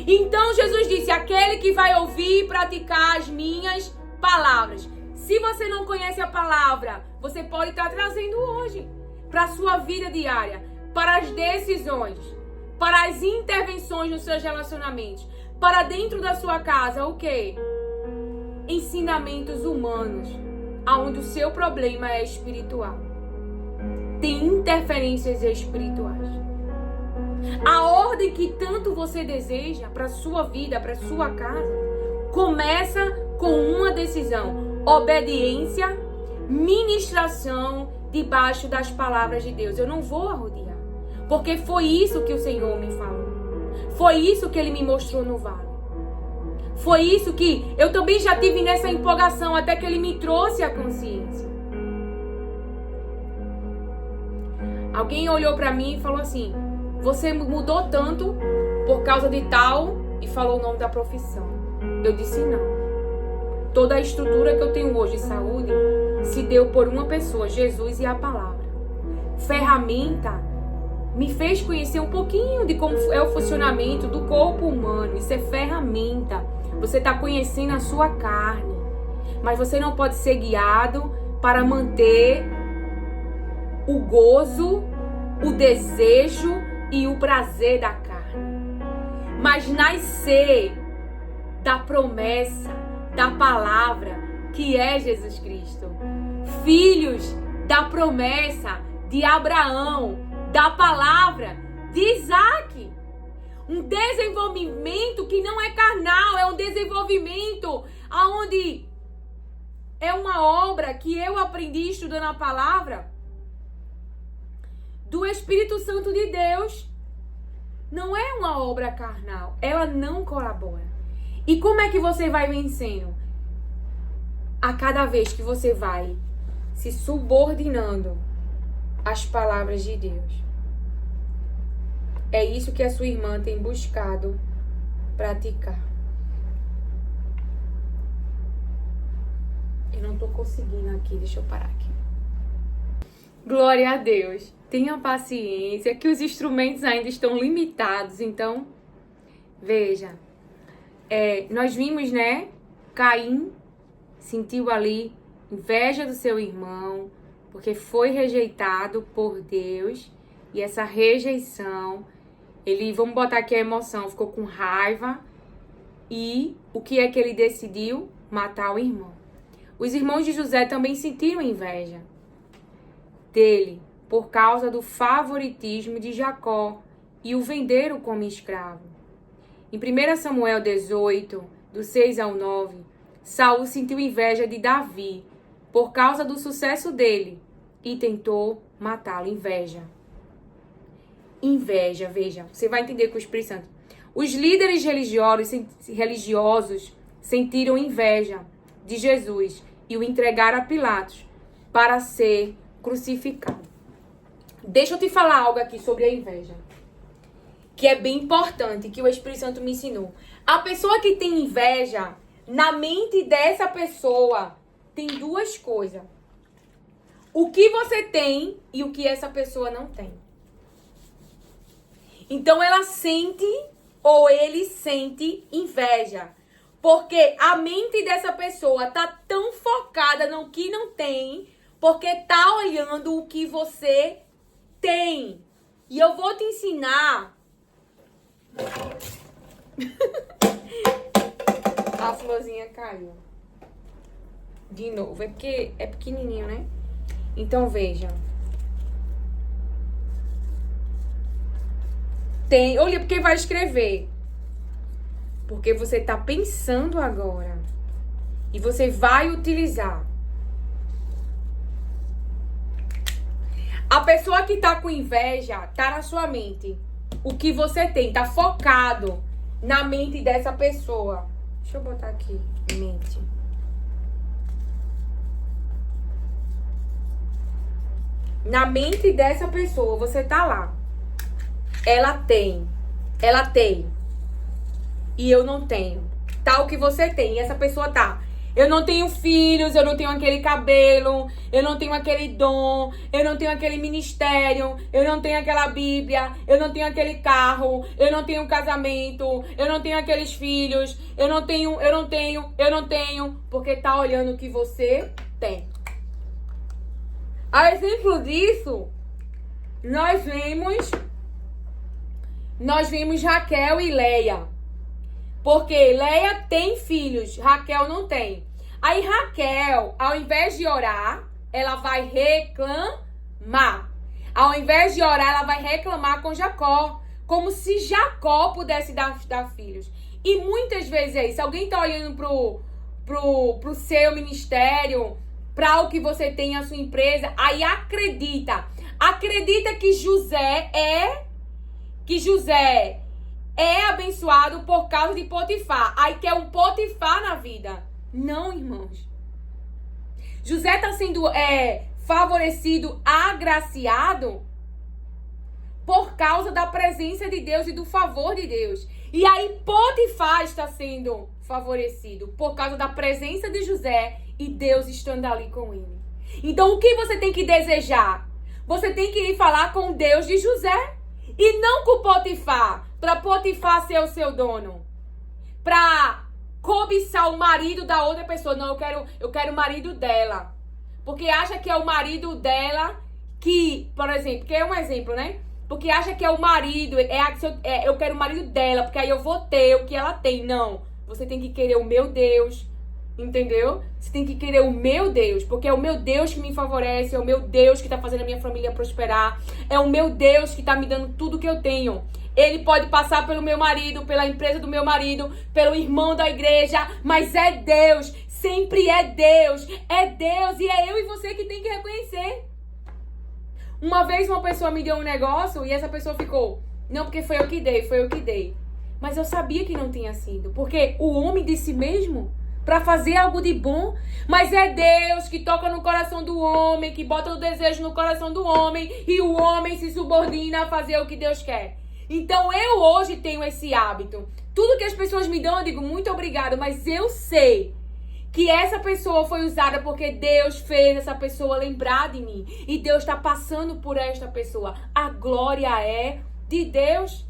Então Jesus disse, aquele que vai ouvir e praticar as minhas palavras. Se você não conhece a palavra, você pode estar trazendo hoje para a sua vida diária, para as decisões, para as intervenções nos seus relacionamentos, para dentro da sua casa, o quê? Ensinamentos humanos, onde o seu problema é espiritual. Tem interferências espirituais. A ordem que tanto você deseja para a sua vida, para a sua casa, começa com uma decisão: obediência, ministração debaixo das palavras de Deus. Eu não vou arrodear, porque foi isso que o Senhor me falou. Foi isso que Ele me mostrou no vale. Foi isso que eu também já tive nessa empolgação, até que Ele me trouxe a consciência. Alguém olhou para mim e falou assim: você mudou tanto por causa de tal, e falou o nome da profissão. Eu disse não. Toda a estrutura que eu tenho hoje de saúde se deu por uma pessoa, Jesus e a palavra. Ferramenta me fez conhecer um pouquinho de como é o funcionamento do corpo humano. Isso é ferramenta. Você está conhecendo a sua carne. Mas você não pode ser guiado para manter o gozo, o desejo e o prazer da carne. Mas nascer da promessa, da palavra, que é Jesus Cristo. Filhos da promessa de Abraão, da palavra de Isaac. Um desenvolvimento que não é carnal, é um desenvolvimento onde é uma obra que eu aprendi estudando a palavra do Espírito Santo de Deus. Não é uma obra carnal, ela não colabora. E como é que você vai vencendo? A cada vez que você vai se subordinando às palavras de Deus. É isso que a sua irmã tem buscado praticar. Eu não tô conseguindo aqui, deixa eu parar aqui. Glória a Deus. Tenha paciência, que os instrumentos ainda estão limitados. Então, veja. Nós vimos, né? Caim sentiu ali inveja do seu irmão, porque foi rejeitado por Deus. E essa rejeição, vamos botar aqui a emoção, ficou com raiva. E o que é que ele decidiu? Matar o irmão. Os irmãos de José também sentiram inveja dele, por causa do favoritismo de Jacó, e o venderam como escravo. Em 1 Samuel 18, do 6 ao 9, Saul sentiu inveja de Davi, por causa do sucesso dele, e tentou matá-lo. Inveja, veja, você vai entender com o Espírito Santo. Os líderes religiosos sentiram inveja de Jesus e o entregaram a Pilatos para ser crucificado. Deixa eu te falar algo aqui sobre a inveja, que é bem importante, que o Espírito Santo me ensinou. A pessoa que tem inveja, na mente dessa pessoa, tem duas coisas: o que você tem e o que essa pessoa não tem. Então ela sente, ou ele sente inveja, porque a mente dessa pessoa tá tão focada no que não tem, porque tá olhando o que você tem. E eu vou te ensinar. A florzinha caiu. De novo, é porque é pequenininho, né? Então veja. tem... Olha, porque vai escrever. Porque você tá pensando agora. E você vai utilizar. A pessoa que tá com inveja tá na sua mente. O que você tem tá focado na mente dessa pessoa. Deixa eu botar aqui, mente. Na mente dessa pessoa, você tá lá. Ela tem. E eu não tenho. Tá o que você tem. E essa pessoa tá. Eu não tenho filhos, eu não tenho aquele cabelo, eu não tenho aquele dom, eu não tenho aquele ministério, eu não tenho aquela Bíblia, eu não tenho aquele carro, eu não tenho casamento, eu não tenho aqueles filhos, eu não tenho, porque tá olhando o que você tem. A exemplo disso, nós vimos Raquel e Leia. Porque Leia tem filhos, Raquel não tem. Aí Raquel, ao invés de orar, ela vai reclamar. Ao invés de orar, ela vai reclamar com Jacó. Como se Jacó pudesse dar filhos. E muitas vezes é isso. Alguém tá olhando pro seu ministério, para o que você tem, a sua empresa, aí acredita que José é abençoado por causa de Potifar. Aí quer um Potifar na vida. Não, irmãos. José está sendo favorecido, agraciado por causa da presença de Deus e do favor de Deus. E aí Potifar está sendo favorecido por causa da presença de José e Deus estando ali com ele. Então o que você tem que desejar? Você tem que ir falar com Deus de José e não com Potifar, para Potifar ser o seu dono, para cobiçar o marido da outra pessoa. Não, eu quero o marido dela, porque acha que é o marido dela que, por exemplo, que é um exemplo, né? Porque acha que é o marido, eu quero o marido dela, porque aí eu vou ter o que ela tem. Não, você tem que querer o meu Deus, entendeu? Você tem que querer o meu Deus, porque é o meu Deus que me favorece, é o meu Deus que tá fazendo a minha família prosperar, é o meu Deus que tá me dando tudo que eu tenho. Ele pode passar pelo meu marido, pela empresa do meu marido, pelo irmão da igreja, mas é Deus, sempre é Deus e é eu e você que tem que reconhecer. Uma vez uma pessoa me deu um negócio e essa pessoa ficou, não, porque foi eu que dei. Mas eu sabia que não tinha sido, porque o homem de si mesmo, para fazer algo de bom, mas é Deus que toca no coração do homem, que bota o desejo no coração do homem, e o homem se subordina a fazer o que Deus quer. Então eu hoje tenho esse hábito. Tudo que as pessoas me dão, eu digo muito obrigado, mas eu sei que essa pessoa foi usada porque Deus fez essa pessoa lembrar de mim. E Deus está passando por esta pessoa. A glória é de Deus.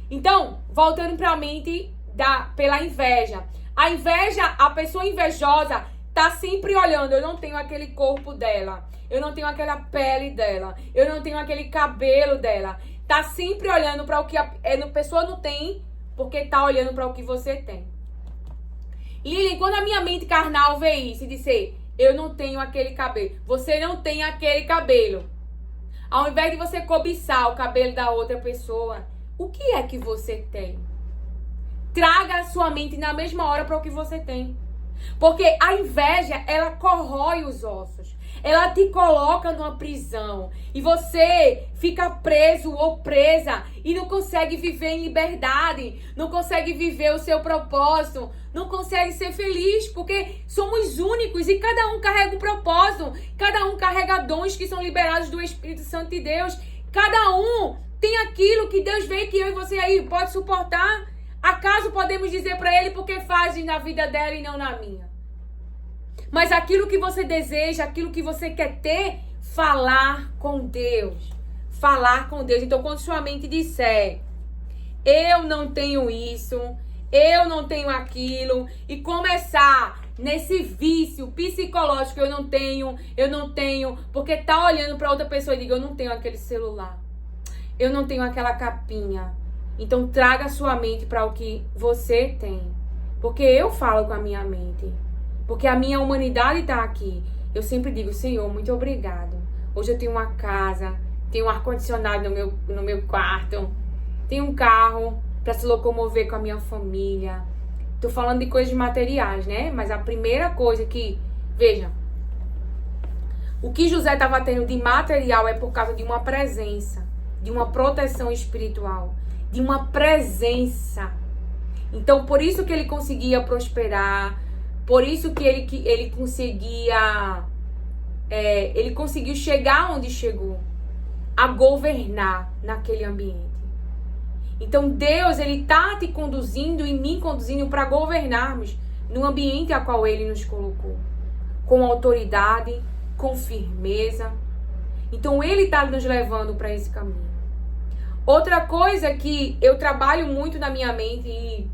Então, voltando para a mente pela inveja. A inveja, a pessoa invejosa tá sempre olhando. Eu não tenho aquele corpo dela. Eu não tenho aquela pele dela. Eu não tenho aquele cabelo dela. Tá sempre olhando para o que a pessoa não tem, porque tá olhando para o que você tem. Lilian, quando a minha mente carnal vê isso e disser, eu não tenho aquele cabelo. Você não tem aquele cabelo. Ao invés de você cobiçar o cabelo da outra pessoa, o que é que você tem? Traga a sua mente na mesma hora para o que você tem. Porque a inveja, ela corrói os ossos. Ela te coloca numa prisão. E você fica preso ou presa e não consegue viver em liberdade. Não consegue viver o seu propósito. Não consegue ser feliz. Porque somos únicos e cada um carrega um propósito. Cada um carrega dons que são liberados do Espírito Santo de Deus. Cada um tem aquilo que Deus vê que eu e você aí pode suportar. Acaso podemos dizer para ele porque fazem na vida dela e não na minha? Mas aquilo que você deseja, aquilo que você quer ter, falar com Deus. Falar com Deus. Então, quando sua mente disser, eu não tenho isso, eu não tenho aquilo, e começar nesse vício psicológico, eu não tenho, porque tá olhando para outra pessoa e diga, eu não tenho aquele celular, eu não tenho aquela capinha. Então, traga a sua mente para o que você tem. Porque eu falo com a minha mente. Porque a minha humanidade está aqui. Eu sempre digo, Senhor, muito obrigado. Hoje eu tenho uma casa, tenho um ar-condicionado no meu quarto. tenho um carro para se locomover com a minha família. Tô falando de coisas materiais, né? Mas a primeira coisa que, veja, o que José estava tendo de material é por causa de uma presença, de uma proteção espiritual, de uma presença. Então, por isso que ele conseguia prosperar, por isso que ele conseguia, ele conseguiu chegar onde chegou, a governar naquele ambiente. Então, Deus, ele tá te conduzindo e me conduzindo para governarmos no ambiente a qual ele nos colocou, com autoridade, com firmeza. Então, ele tá nos levando para esse caminho. Outra coisa que eu trabalho muito na minha mente,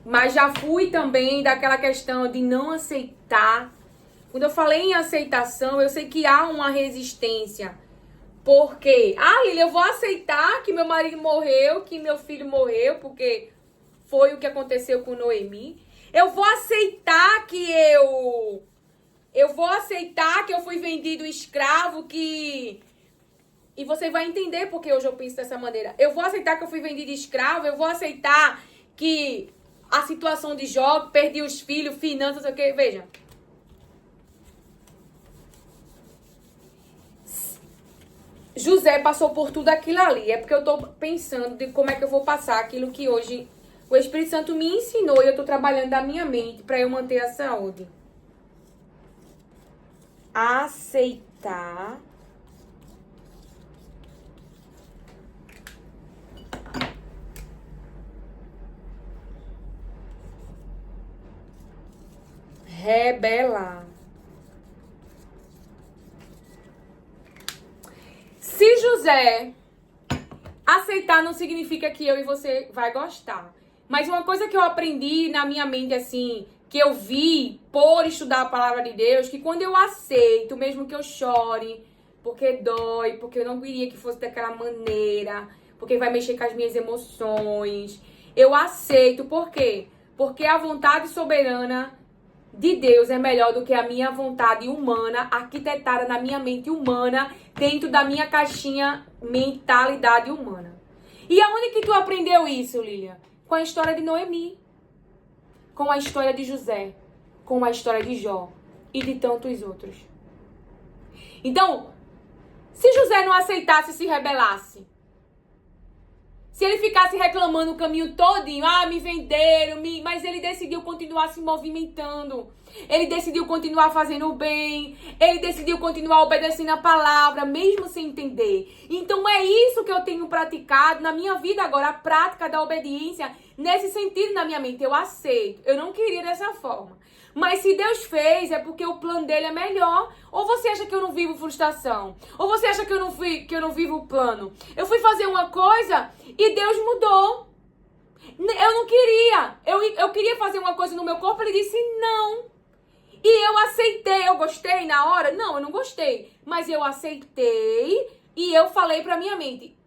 mas já fui também daquela questão de não aceitar. Quando eu falei em aceitação, eu sei que há uma resistência. Porque, Lília, eu vou aceitar que meu marido morreu, que meu filho morreu, porque foi o que aconteceu com Noemi. Eu vou aceitar que eu vou aceitar que eu fui vendido escravo, que... E você vai entender porque hoje eu penso dessa maneira. Eu vou aceitar que eu fui vendido escravo, eu vou aceitar que a situação de Jó, perdi os filhos, finanças, não sei o que. Veja. José passou por tudo aquilo ali. É porque eu tô pensando de como é que eu vou passar aquilo que hoje o Espírito Santo me ensinou e eu tô trabalhando da minha mente para eu manter a saúde. Aceitar. Rebelar. Se José aceitar, não significa que eu e você vai gostar. Mas uma coisa que eu aprendi na minha mente, assim, que eu vi por estudar a palavra de Deus, que quando eu aceito, mesmo que eu chore, porque dói, porque eu não queria que fosse daquela maneira, porque vai mexer com as minhas emoções, eu aceito. Por quê? Porque a vontade soberana de Deus é melhor do que a minha vontade humana, arquitetada na minha mente humana, dentro da minha caixinha mentalidade humana. E aonde que tu aprendeu isso, Lília? Com a história de Noemi, com a história de José, com a história de Jó e de tantos outros. Então, se José não aceitasse e se rebelasse, se ele ficasse reclamando o caminho todinho, me venderam, mas ele decidiu continuar se movimentando, ele decidiu continuar fazendo o bem, ele decidiu continuar obedecendo a palavra, mesmo sem entender. Então é isso que eu tenho praticado na minha vida agora, a prática da obediência, nesse sentido na minha mente. Eu aceito, eu não queria dessa forma. Mas se Deus fez, é porque o plano dele é melhor. Ou você acha que eu não vivo frustração? Ou você acha que eu não vivo o plano? Eu fui fazer uma coisa e Deus mudou. Eu não queria. Eu queria fazer uma coisa no meu corpo, ele disse não. E eu aceitei. Eu gostei na hora? Não, eu não gostei. Mas eu aceitei e eu falei pra minha mente.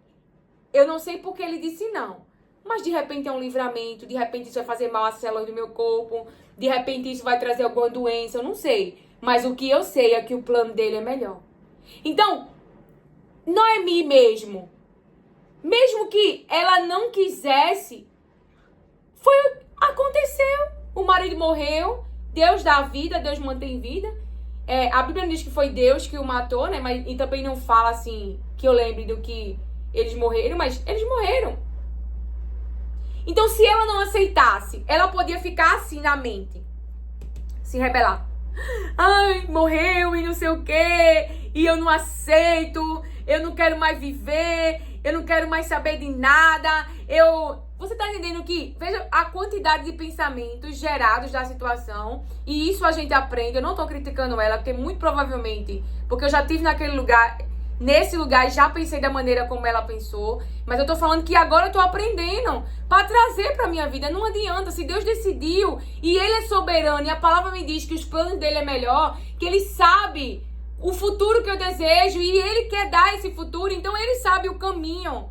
Eu não sei porque ele disse não. Mas de repente é um livramento, de repente isso vai fazer mal às células do meu corpo, de repente isso vai trazer alguma doença, eu não sei. Mas o que eu sei é que o plano dele é melhor. Então, Noemi mesmo que ela não quisesse, aconteceu. O marido morreu, Deus dá vida, Deus mantém vida. A Bíblia diz que foi Deus que o matou, né? E também não fala assim, que eu lembre do que eles morreram, mas eles morreram. Então, se ela não aceitasse, ela podia ficar assim na mente. Se rebelar. Morreu e não sei o quê. E eu não aceito. Eu não quero mais viver. Eu não quero mais saber de nada. Você tá entendendo que... Veja a quantidade de pensamentos gerados da situação. E isso a gente aprende. Eu não tô criticando ela, porque muito provavelmente... Porque eu já estive naquele lugar... Nesse lugar, já pensei da maneira como ela pensou. Mas eu tô falando que agora eu tô aprendendo pra trazer pra minha vida. Não adianta. Se Deus decidiu e Ele é soberano e a palavra me diz que os planos dele é melhor, que Ele sabe o futuro que eu desejo e Ele quer dar esse futuro, então Ele sabe o caminho.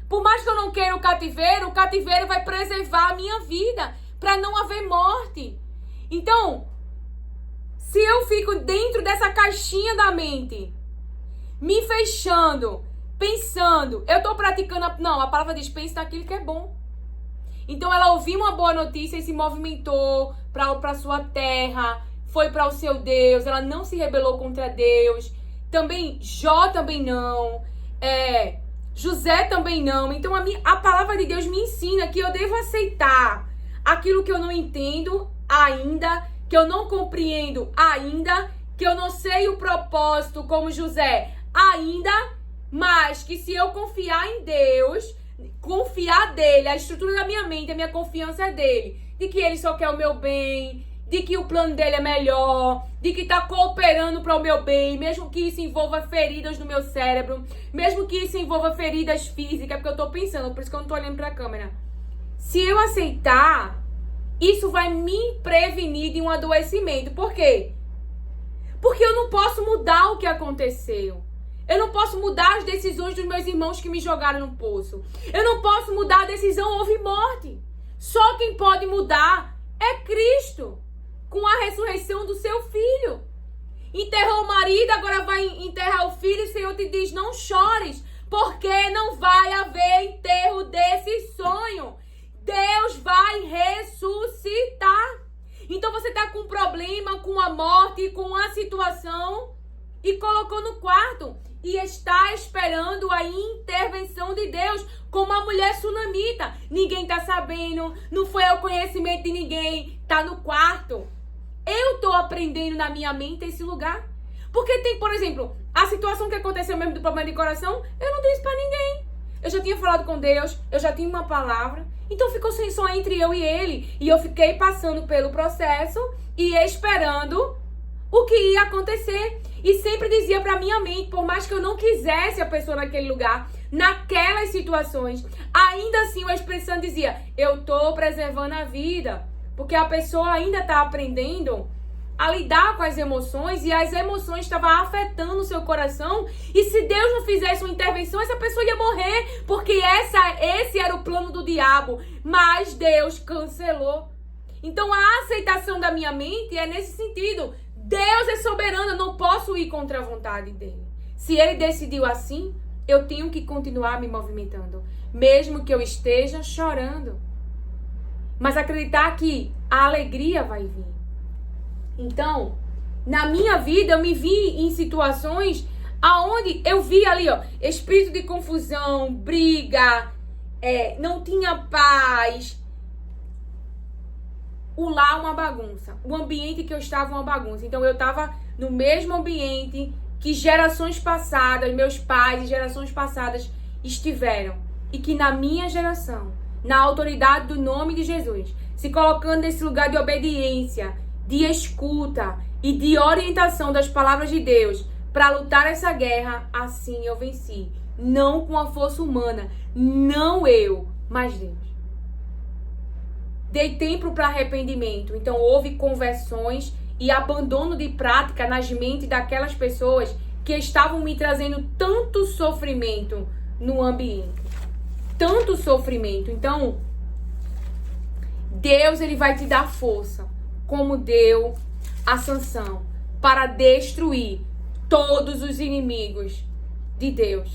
Por mais que eu não queira o cativeiro vai preservar a minha vida pra não haver morte. Então, se eu fico dentro dessa caixinha da mente... me fechando, pensando, eu tô praticando, não, a palavra diz, pensa naquilo que é bom. Então ela ouviu uma boa notícia e se movimentou para sua terra, foi para o seu Deus, ela não se rebelou contra Deus. Também Jó também não, José também não. Então a palavra de Deus me ensina que eu devo aceitar aquilo que eu não entendo ainda, que eu não compreendo ainda, que eu não sei o propósito como José ainda, mas que se eu confiar em Deus, confiar dele, a estrutura da minha mente, a minha confiança é dele, de que ele só quer o meu bem, de que o plano dele é melhor, de que tá cooperando para o meu bem, mesmo que isso envolva feridas no meu cérebro, mesmo que isso envolva feridas físicas, porque eu tô pensando, por isso que eu não tô olhando pra câmera. Se eu aceitar, isso vai me prevenir de um adoecimento. Por quê? Porque eu não posso mudar o que aconteceu. Eu não posso mudar as decisões dos meus irmãos que me jogaram no poço. Eu não posso mudar a decisão, houve morte. Só quem pode mudar é Cristo, com a ressurreição do seu filho. Enterrou o marido, agora vai enterrar o filho. O Senhor te diz, não chores, porque não vai haver enterro desse sonho. Deus vai ressuscitar. Então você está com um problema, com a morte, com a situação e colocou no quarto e está esperando a intervenção de Deus, como a mulher sunamita. Ninguém está sabendo, não foi ao conhecimento de ninguém, está no quarto. Eu estou aprendendo na minha mente esse lugar. Porque tem, por exemplo, a situação que aconteceu mesmo do problema de coração, eu não disse para ninguém. Eu já tinha falado com Deus, eu já tinha uma palavra. Então ficou só entre eu e ele. E eu fiquei passando pelo processo e esperando o que ia acontecer. E sempre dizia pra minha mente, por mais que eu não quisesse a pessoa naquele lugar, naquelas situações, ainda assim o Espírito Santo dizia, eu tô preservando a vida. Porque a pessoa ainda tá aprendendo a lidar com as emoções e as emoções estavam afetando o seu coração. E se Deus não fizesse uma intervenção, essa pessoa ia morrer, porque esse era o plano do diabo. Mas Deus cancelou. Então a aceitação da minha mente é nesse sentido. Deus é soberano, eu não posso ir contra a vontade dele. Se ele decidiu assim, eu tenho que continuar me movimentando, mesmo que eu esteja chorando. Mas acreditar que a alegria vai vir. Então, na minha vida, eu me vi em situações aonde eu vi ali, espírito de confusão, briga, não tinha paz. O lar uma bagunça. O ambiente que eu estava uma bagunça. Então, eu estava no mesmo ambiente que gerações passadas, meus pais e gerações passadas estiveram. E que na minha geração, na autoridade do nome de Jesus, se colocando nesse lugar de obediência, de escuta e de orientação das palavras de Deus para lutar essa guerra, assim eu venci. Não com a força humana, não eu, mas Deus. Dei tempo para arrependimento, então houve conversões e abandono de prática nas mentes daquelas pessoas que estavam me trazendo tanto sofrimento no ambiente. Tanto sofrimento. Então, Deus, ele vai te dar força, como deu a Sansão, para destruir todos os inimigos de Deus.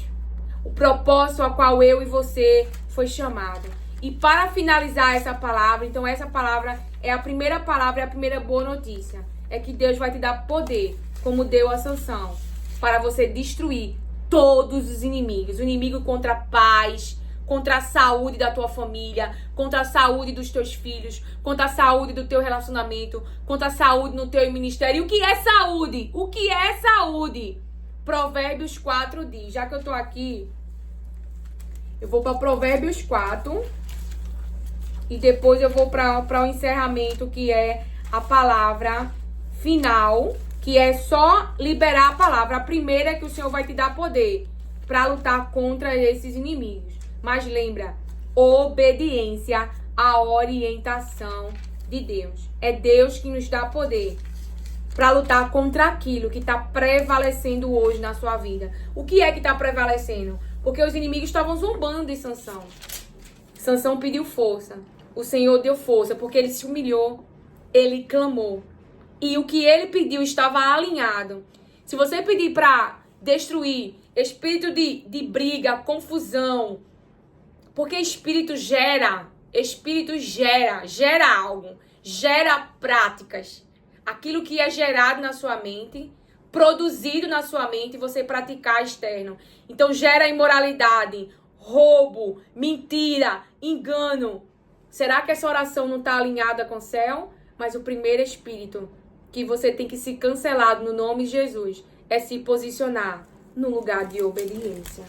O propósito a qual eu e você foi chamado. E para finalizar essa palavra, então essa palavra é a primeira palavra, é a primeira boa notícia. É que Deus vai te dar poder, como deu a Sansão, para você destruir todos os inimigos. O inimigo contra a paz, contra a saúde da tua família, contra a saúde dos teus filhos, contra a saúde do teu relacionamento, contra a saúde no teu ministério. E o que é saúde? O que é saúde? Provérbios 4 diz, já que eu tô aqui, eu vou para Provérbios 4 e depois eu vou para o encerramento, que é a palavra final, que é só liberar a palavra. A primeira é que o Senhor vai te dar poder para lutar contra esses inimigos. Mas lembra, obediência à orientação de Deus. É Deus que nos dá poder para lutar contra aquilo que está prevalecendo hoje na sua vida. O que é que está prevalecendo? Porque os inimigos estavam zombando de Sansão. Sansão pediu força. O Senhor deu força, porque ele se humilhou, ele clamou. E o que ele pediu estava alinhado. Se você pedir para destruir, espírito de briga, confusão. Porque espírito gera algo, gera práticas. Aquilo que é gerado na sua mente, produzido na sua mente, você praticar externo. Então gera imoralidade, roubo, mentira, engano. Será que essa oração não está alinhada com o céu? Mas o primeiro espírito que você tem que se cancelar no nome de Jesus é se posicionar no lugar de obediência.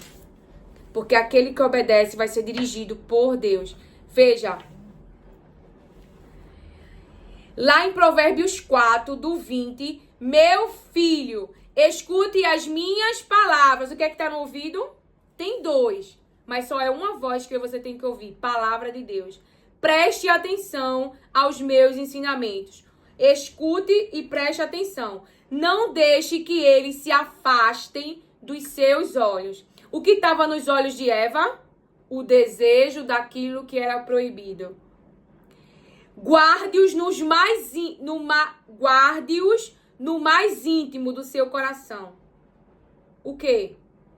Porque aquele que obedece vai ser dirigido por Deus. Veja, lá em Provérbios 4, do 20, meu filho, escute as minhas palavras. O que é que está no ouvido? Tem dois, mas só é uma voz que você tem que ouvir. Palavra de Deus. Preste atenção aos meus ensinamentos. Escute e preste atenção. Não deixe que eles se afastem dos seus olhos. O que estava nos olhos de Eva? O desejo daquilo que era proibido. Guarde-os no mais íntimo do seu coração. O quê?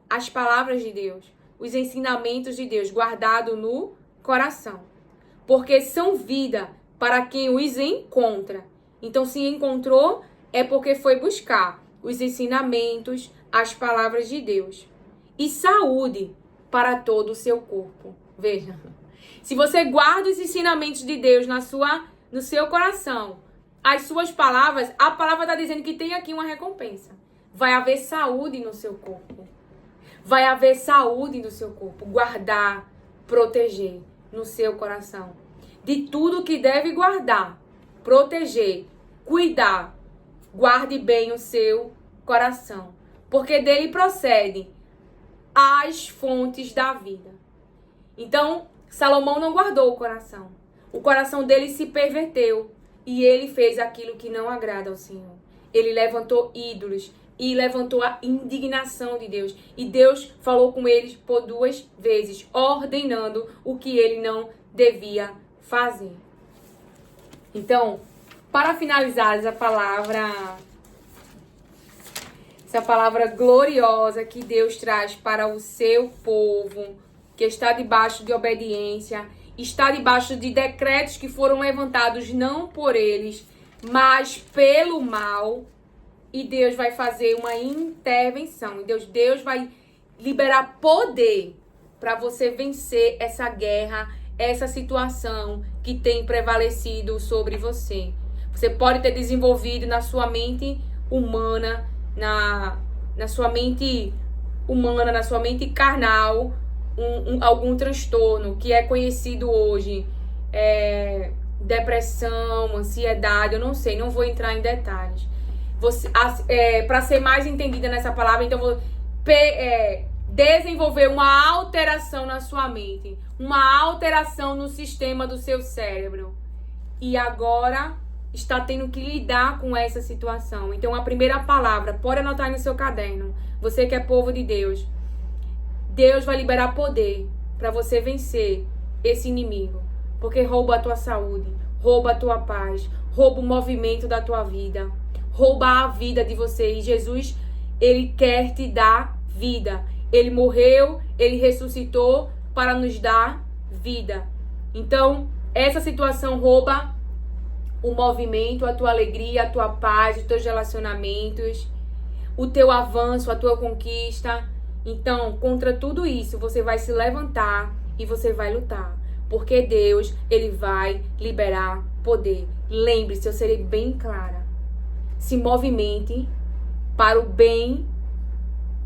As palavras de Deus, os ensinamentos de Deus, guardado no coração. Porque são vida para quem os encontra. Então, se encontrou, é porque foi buscar os ensinamentos, as palavras de Deus. E saúde para todo o seu corpo. Veja, se você guarda os ensinamentos de Deus no seu coração, as suas palavras, a palavra está dizendo que tem aqui uma recompensa. Vai haver saúde no seu corpo. Vai haver saúde no seu corpo. Guardar, proteger no seu coração. De tudo que deve guardar, proteger, cuidar, guarde bem o seu coração. Porque dele procede as fontes da vida. Então, Salomão não guardou o coração. O coração dele se perverteu e ele fez aquilo que não agrada ao Senhor. Ele levantou ídolos e levantou a indignação de Deus. E Deus falou com eles por 2 vezes, ordenando o que ele não devia fazer. Então, para finalizar essa palavra gloriosa que Deus traz para o seu povo, que está debaixo de obediência, está debaixo de decretos que foram levantados não por eles, mas pelo mal, e Deus vai fazer uma intervenção, e Deus vai liberar poder para você vencer essa guerra, essa situação que tem prevalecido sobre você. Você pode ter desenvolvido na sua mente humana, na sua mente humana, na sua mente carnal, algum transtorno que é conhecido hoje, depressão, ansiedade, eu não sei, não vou entrar em detalhes. Para ser mais entendida nessa palavra, então vou desenvolver uma alteração na sua mente, uma alteração no sistema do seu cérebro. E agora está tendo que lidar com essa situação. Então, a primeira palavra, pode anotar aí no seu caderno. Você que é povo de Deus, Deus vai liberar poder para você vencer esse inimigo. Porque rouba a tua saúde, rouba a tua paz, rouba o movimento da tua vida, rouba a vida de você. E Jesus, ele quer te dar vida. Ele morreu, ele ressuscitou para nos dar vida. Então, essa situação rouba o movimento, a tua alegria, a tua paz, os teus relacionamentos, o teu avanço, a tua conquista. Então, contra tudo isso, você vai se levantar e você vai lutar. Porque Deus, ele vai liberar poder. Lembre-se, eu serei bem clara. Se movimente para o bem,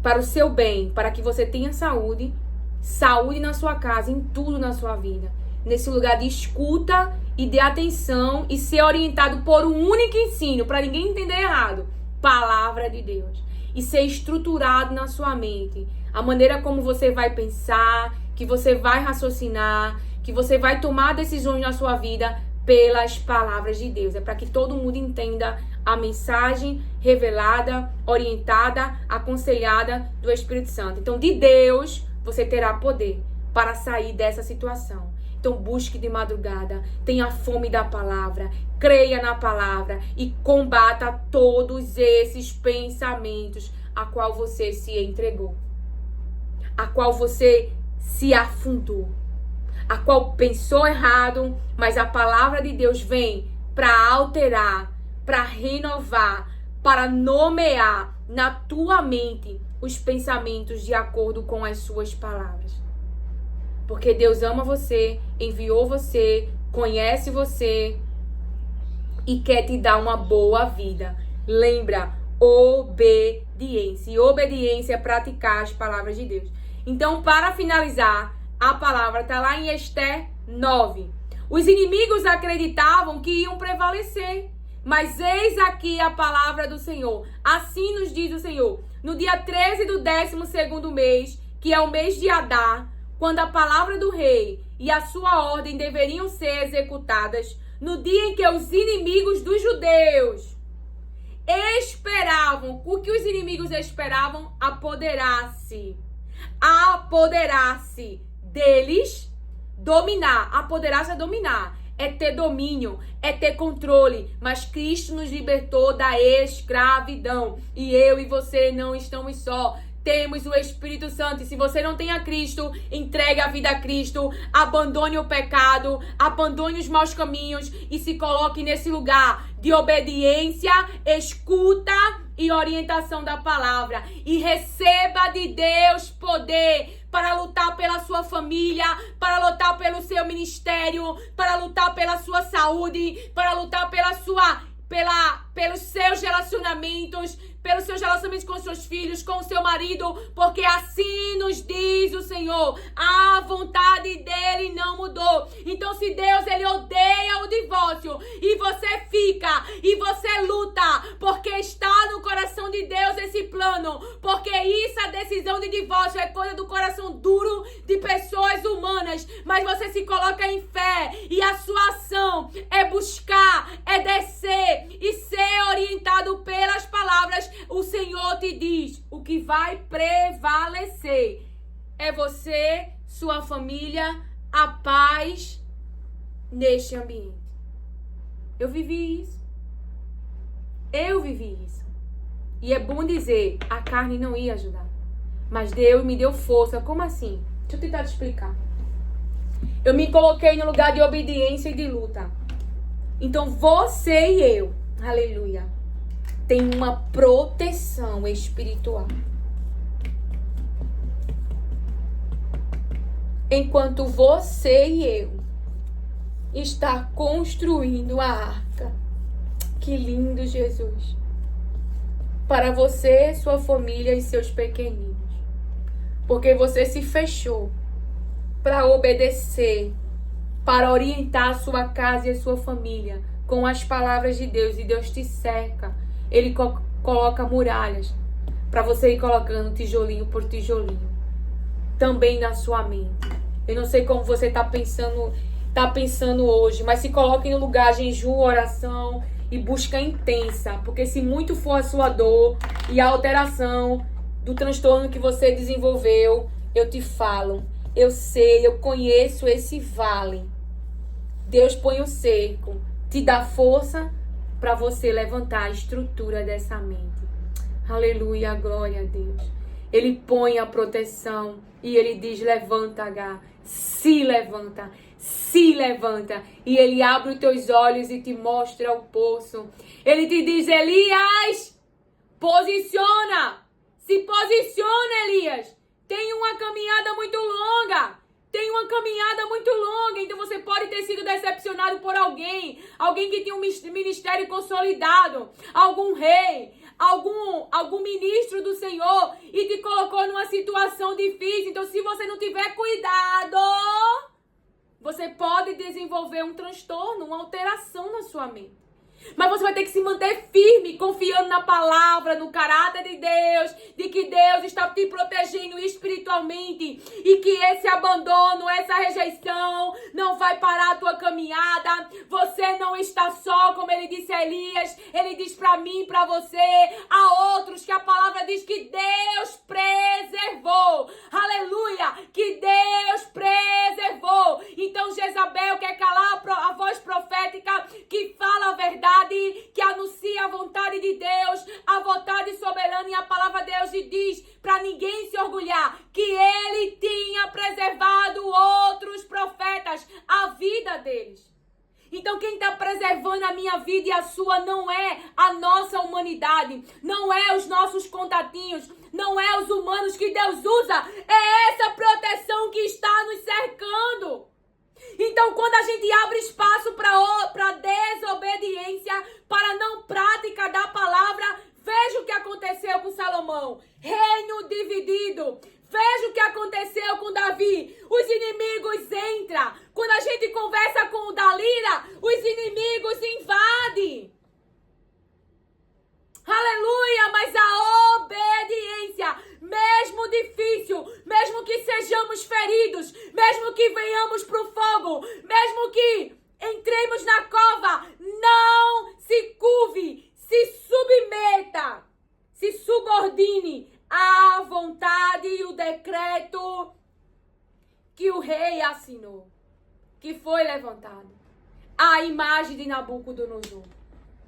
para o seu bem, para que você tenha saúde, saúde na sua casa, em tudo na sua vida. Nesse lugar de escuta e de atenção e ser orientado por um único ensino, para ninguém entender errado. Palavra de Deus. E ser estruturado na sua mente. A maneira como você vai pensar, que você vai raciocinar, que você vai tomar decisões na sua vida pelas palavras de Deus. É para que todo mundo entenda a mensagem revelada, orientada, aconselhada do Espírito Santo. Então, de Deus, você terá poder para sair dessa situação. Então, busque de madrugada, tenha fome da palavra, creia na palavra e combata todos esses pensamentos a qual você se entregou, a qual você se afundou, a qual pensou errado, mas a palavra de Deus vem para alterar, para renovar, para nomear na tua mente os pensamentos de acordo com as suas palavras. Porque Deus ama você, enviou você, conhece você e quer te dar uma boa vida. Lembra, obediência. E obediência é praticar as palavras de Deus. Então, para finalizar, a palavra está lá em Esther 9. Os inimigos acreditavam que iam prevalecer. Mas eis aqui a palavra do Senhor. Assim nos diz o Senhor. No dia 13 do 12º mês, que é o mês de Adar, quando a palavra do rei e a sua ordem deveriam ser executadas, no dia em que os inimigos dos judeus esperavam, o que os inimigos esperavam? Apoderar-se deles, dominar. Apoderar-se é dominar, é ter domínio, é ter controle. Mas Cristo nos libertou da escravidão. E eu e você não estamos só. Temos o Espírito Santo. E se você não tem a Cristo, entregue a vida a Cristo. Abandone o pecado, abandone os maus caminhos e se coloque nesse lugar de obediência, escuta e orientação da palavra. E receba de Deus poder para lutar pela sua família, para lutar pelo seu ministério, para lutar pela sua saúde, para lutar pelos seus relacionamentos, pelos seus relacionamentos com seus filhos, com o seu marido, porque assim nos diz o Senhor, a vontade dele não mudou. Então, se Deus, ele odeia o divórcio, e você fica, e você luta, porque está no coração de Deus esse plano, porque isso, a decisão de divórcio é coisa do coração duro de pessoas humanas, mas você se coloca em fé, e a sua ação é buscar, é descer, e ser orientado pelas palavras. O Senhor te diz, o que vai prevalecer é você, sua família, a paz neste ambiente. Eu vivi isso. E é bom dizer, a carne não ia ajudar. Mas Deus me deu força. Como assim? Deixa eu tentar te explicar. Eu me coloquei no lugar de obediência e de luta. Então você e eu, aleluia, tem uma proteção espiritual. Enquanto você e eu está construindo a arca. Que lindo, Jesus. Para você, sua família e seus pequeninos. Porque você se fechou para obedecer, para orientar a sua casa e a sua família com as palavras de Deus. E Deus te cerca. Ele coloca muralhas para você ir colocando tijolinho por tijolinho. Também na sua mente. Eu não sei como você está pensando hoje, mas se coloque no lugar de jejum, oração e busca intensa. Porque se muito for a sua dor e a alteração do transtorno que você desenvolveu, eu te falo, eu sei, eu conheço esse vale. Deus põe o cerco, te dá força para você levantar a estrutura dessa mente. Aleluia, glória a Deus. Ele põe a proteção e ele diz, levanta, H, se levanta, se levanta. E ele abre os teus olhos e te mostra o poço. Ele te diz, Elias, posiciona, se posiciona, Elias. Tem uma caminhada muito longa. Então você pode ter sido decepcionado por alguém que tinha um ministério consolidado, algum rei, algum ministro do Senhor e te colocou numa situação difícil. Então, se você não tiver cuidado, você pode desenvolver um transtorno, uma alteração na sua mente. Mas você vai ter que se manter firme, confiando na palavra, no caráter de Deus, de que Deus está te protegendo espiritualmente e que esse abandono, essa rejeição não vai parar a tua caminhada. Você não está só, como ele disse a Elias. Ele diz para mim, para você, a outros que a palavra diz que Deus preservou. Aleluia! Que Deus preservou. Então Jezabel quer calar a voz profética que fala a verdade, que anuncia a vontade de Deus, a vontade soberana, e a palavra de Deus afetas a vida deles. Então quem está preservando a minha vida e a sua não é a nossa humanidade, não é os nossos contatinhos, não é os humanos que Deus usa, é essa proteção que está nos cercando. Então quando a gente abre espaço para desobediência, para não prática da palavra, veja o que aconteceu com Salomão. Reino dividido. Veja o que aconteceu com Davi. Os inimigos entram. Quando a gente conversa com o Dalila, os inimigos invadem. Aleluia, mas a obediência, mesmo difícil, mesmo que sejamos feridos, mesmo que venhamos para o fogo, mesmo que entremos na cova, não se curve, se submeta, se subordine à vontade e o decreto que o rei assinou, que foi levantado. A imagem de Nabucodonosor.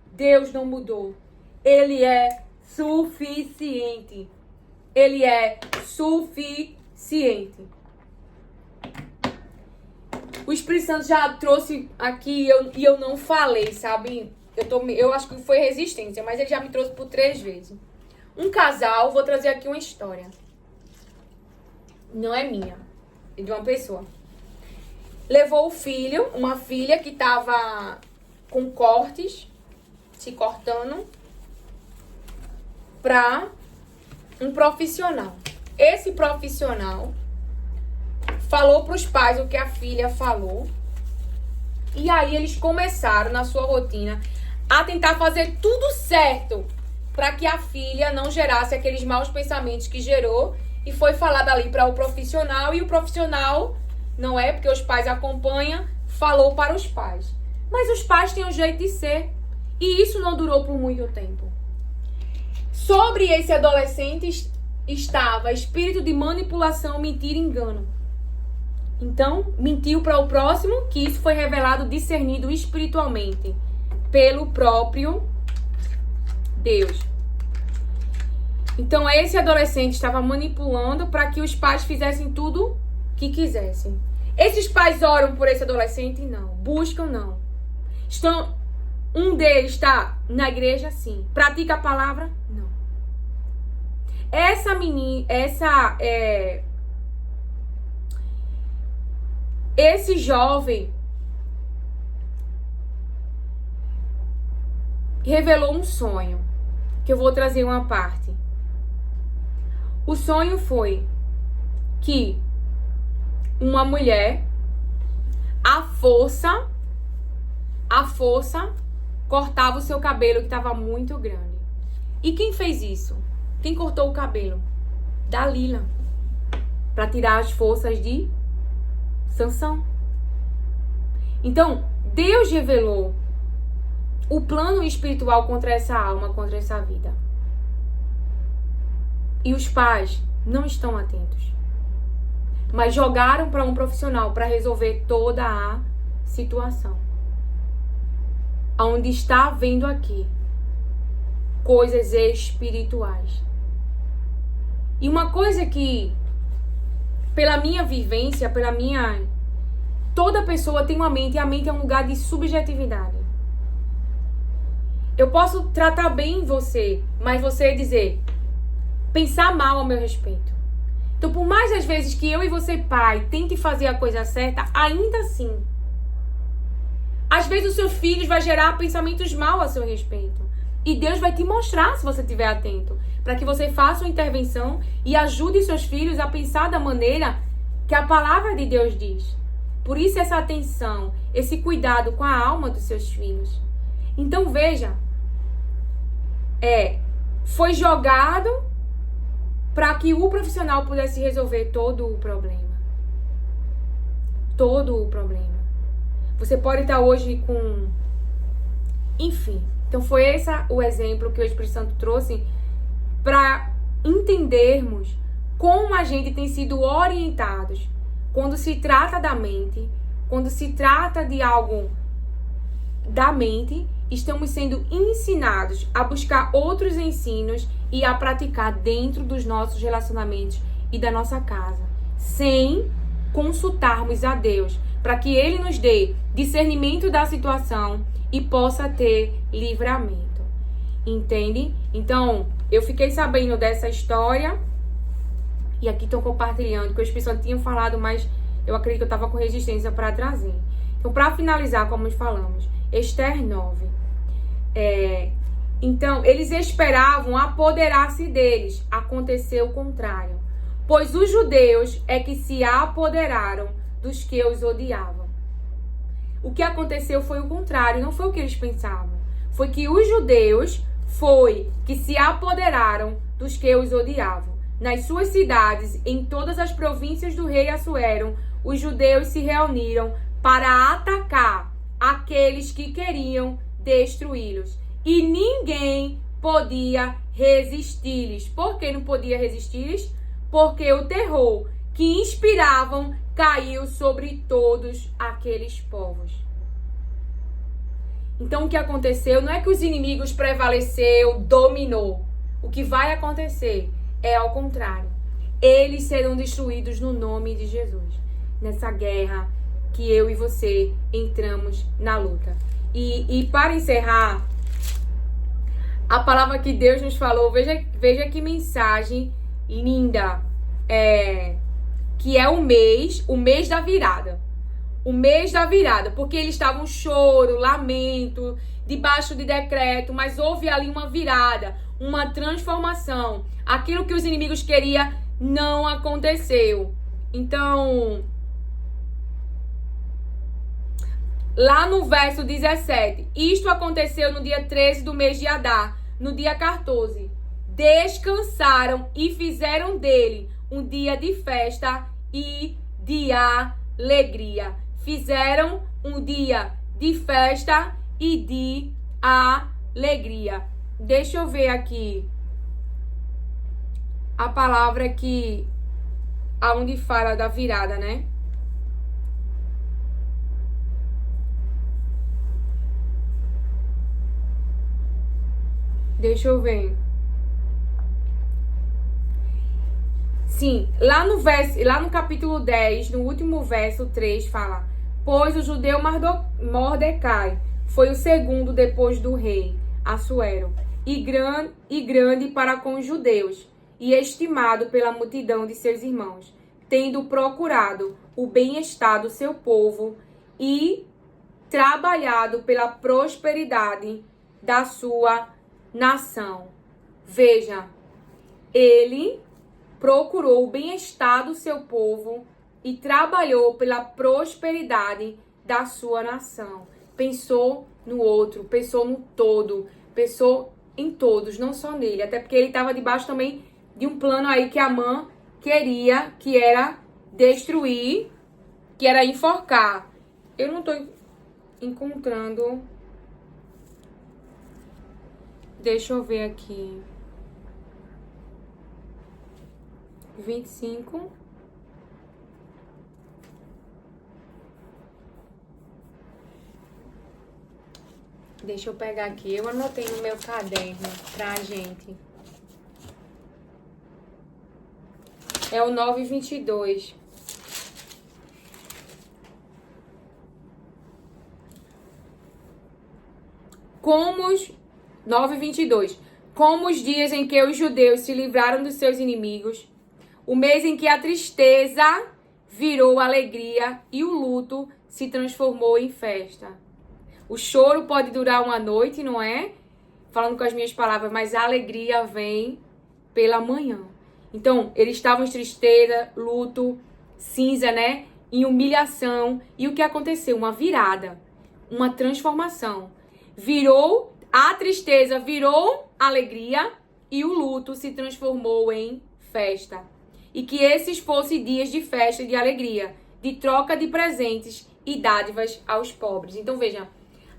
Deus não mudou. Ele é suficiente. Ele é suficiente. O Espírito Santo já trouxe aqui e eu não falei, sabe? Eu acho que foi resistência, mas ele já me trouxe por 3 vezes. Um casal, vou trazer aqui uma história. Não é minha, é de uma pessoa. Levou o filho, uma filha que estava com cortes, se cortando, para um profissional. Esse profissional falou para os pais o que a filha falou. E aí eles começaram, na sua rotina, a tentar fazer tudo certo para que a filha não gerasse aqueles maus pensamentos que gerou. E foi falado ali para o profissional. E o profissional, não é porque os pais acompanham, falou para os pais. Mas os pais têm um jeito de ser. E isso não durou por muito tempo. Sobre esse adolescente estava espírito de manipulação, mentira e engano. Então, mentiu para o próximo, que isso foi revelado, discernido espiritualmente pelo próprio Deus. Então, esse adolescente estava manipulando para que os pais fizessem tudo que quisessem. Esses pais oram por esse adolescente? Não. Buscam? Não. Um deles está na igreja? Sim. Pratica a palavra? Não. Esse jovem revelou um sonho, que eu vou trazer uma parte. O sonho foi que uma mulher, à força, cortava o seu cabelo que estava muito grande. E quem fez isso? Quem cortou o cabelo? Dalila. Para tirar as forças de Sansão. Então, Deus revelou o plano espiritual contra essa alma, contra essa vida. E os pais não estão atentos. Mas jogaram para um profissional para resolver toda a situação. Onde está havendo aqui coisas espirituais. E uma coisa que, pela minha vivência, toda pessoa tem uma mente, e a mente é um lugar de subjetividade. Eu posso tratar bem você, mas você dizer, pensar mal ao meu respeito. Então, por mais às vezes que eu e você, pai, tente fazer a coisa certa, ainda assim, às vezes os seus filhos vai gerar pensamentos mal a seu respeito. E Deus vai te mostrar se você estiver atento, para que você faça uma intervenção e ajude seus filhos a pensar da maneira que a palavra de Deus diz. Por isso essa atenção, esse cuidado com a alma dos seus filhos. Então veja, foi jogado para que o profissional pudesse resolver todo o problema. Todo o problema. Você pode estar hoje com... Enfim. Então foi esse o exemplo que o Espírito Santo trouxe para entendermos como a gente tem sido orientados quando se trata da mente, quando se trata de algo da mente, estamos sendo ensinados a buscar outros ensinos e a praticar dentro dos nossos relacionamentos e da nossa casa, sem consultarmos a Deus, para que Ele nos dê discernimento da situação e possa ter livramento. Entende? Então, eu fiquei sabendo dessa história e aqui estou compartilhando, que o Espírito Santo tinha falado, mas eu acredito que eu estava com resistência para trazer. Então, para finalizar, como nós falamos, Esther 9. Então, eles esperavam apoderar-se deles. Aconteceu o contrário. Pois os judeus é que se apoderaram dos que os odiavam. O que aconteceu foi o contrário, não foi o que eles pensavam. Foi que os judeus que se apoderaram dos que os odiavam. Nas suas cidades, em todas as províncias do rei Assuero, os judeus se reuniram para atacar aqueles que queriam destruí-los. E ninguém podia resistir-lhes. Por que não podia resistir-lhes? Porque o terror que inspiravam caiu sobre todos aqueles povos. Então, o que aconteceu não é que os inimigos prevaleceu, dominou. O que vai acontecer é ao contrário. Eles serão destruídos no nome de Jesus. Nessa guerra que eu e você entramos na luta. E para encerrar, a palavra que Deus nos falou, veja que mensagem linda, que é o mês da virada. O mês da virada, porque eles estavam choro, lamento, debaixo de decreto, mas houve ali uma virada, uma transformação. Aquilo que os inimigos queriam não aconteceu. Então, lá no verso 17, isto aconteceu no dia 13 do mês de Adar, no dia 14. Descansaram e fizeram dele um dia de festa e de alegria. Fizeram um dia de festa e de alegria. Deixa eu ver aqui a palavra que aonde fala da virada, né? Deixa eu ver. Sim, lá no capítulo 10, no último verso 3, fala: pois o judeu Mordecai foi o segundo depois do rei Assuero, e grande para com os judeus, e estimado pela multidão de seus irmãos, tendo procurado o bem-estar do seu povo e trabalhado pela prosperidade da sua nação. Veja, ele procurou o bem-estar do seu povo e trabalhou pela prosperidade da sua nação. Pensou no outro, pensou no todo, pensou em todos, não só nele. Até porque ele estava debaixo também de um plano aí que Amã queria, que era destruir, que era enforcar. Eu não estou encontrando. Deixa eu ver aqui. 25. Deixa eu pegar aqui. Eu anotei no meu caderno pra gente. É o 9:22. Como os 9:22. Como os dias em que os judeus se livraram dos seus inimigos, o mês em que a tristeza virou alegria e o luto se transformou em festa. O choro pode durar uma noite, não é? Falando com as minhas palavras, mas a alegria vem pela manhã. Então, eles estavam em tristeza, luto, cinza, né? Em humilhação. E o que aconteceu? Uma virada, uma transformação. A tristeza virou alegria e o luto se transformou em festa. E que esses fossem dias de festa e de alegria, de troca de presentes e dádivas aos pobres. Então, veja,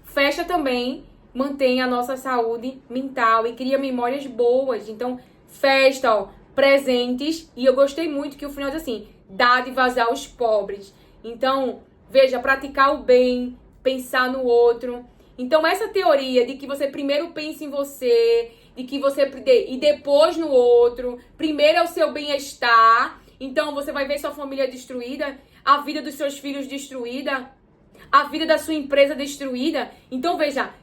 festa também mantém a nossa saúde mental e cria memórias boas. Então, festa, ó, presentes. E eu gostei muito que o final diz assim, dádivas aos pobres. Então, veja, praticar o bem, pensar no outro. Então, essa teoria de que você primeiro pensa em você, de que você e depois no outro, primeiro é o seu bem-estar, então você vai ver sua família destruída. a vida dos seus filhos destruída, a vida da sua empresa destruída. Então veja,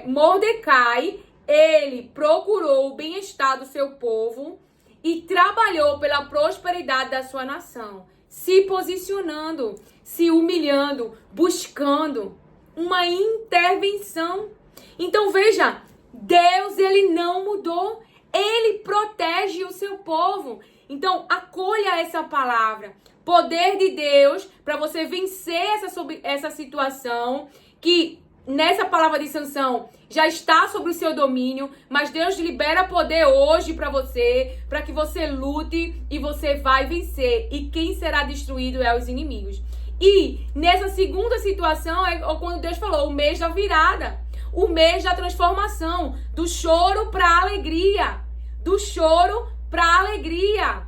Mordecai, ele procurou o bem-estar do seu povo e trabalhou pela prosperidade da sua nação, se posicionando, se humilhando, buscando uma intervenção. Então veja, Deus, ele não mudou, ele protege o seu povo. Então acolha essa palavra, poder de Deus para você vencer essa situação que nessa palavra de Sansão já está sobre o seu domínio, mas Deus libera poder hoje para você, para que você lute e você vai vencer. E quem será destruído é os inimigos. E nessa segunda situação é quando Deus falou, o mês da virada, o mês da transformação, do choro para a alegria, do choro para a alegria.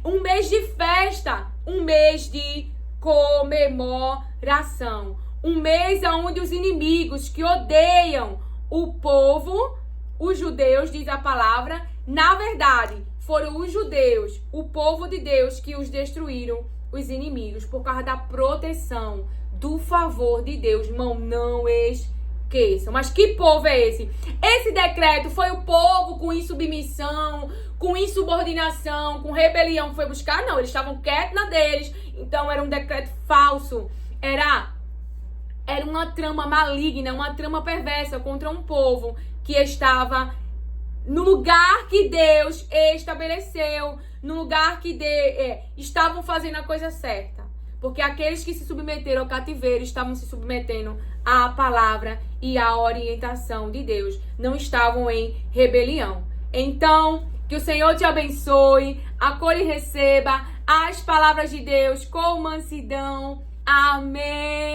Um mês de festa, um mês de comemoração. Um mês onde os inimigos que odeiam o povo, os judeus, diz a palavra, na verdade, foram os judeus, o povo de Deus, que os destruíram, os inimigos, por causa da proteção, do favor de Deus. Irmão, não esqueçam. Mas que povo é esse? Esse decreto foi o povo com insubmissão, com insubordinação, com rebelião que foi buscar? Não, eles estavam quietos na deles. Então era um decreto falso. Era uma trama maligna, uma trama perversa contra um povo que estava no lugar que Deus estabeleceu, no lugar que estavam fazendo a coisa certa. Porque aqueles que se submeteram ao cativeiro estavam se submetendo à palavra e à orientação de Deus. Não estavam em rebelião. Então, que o Senhor te abençoe, acolha e receba as palavras de Deus com mansidão. Amém.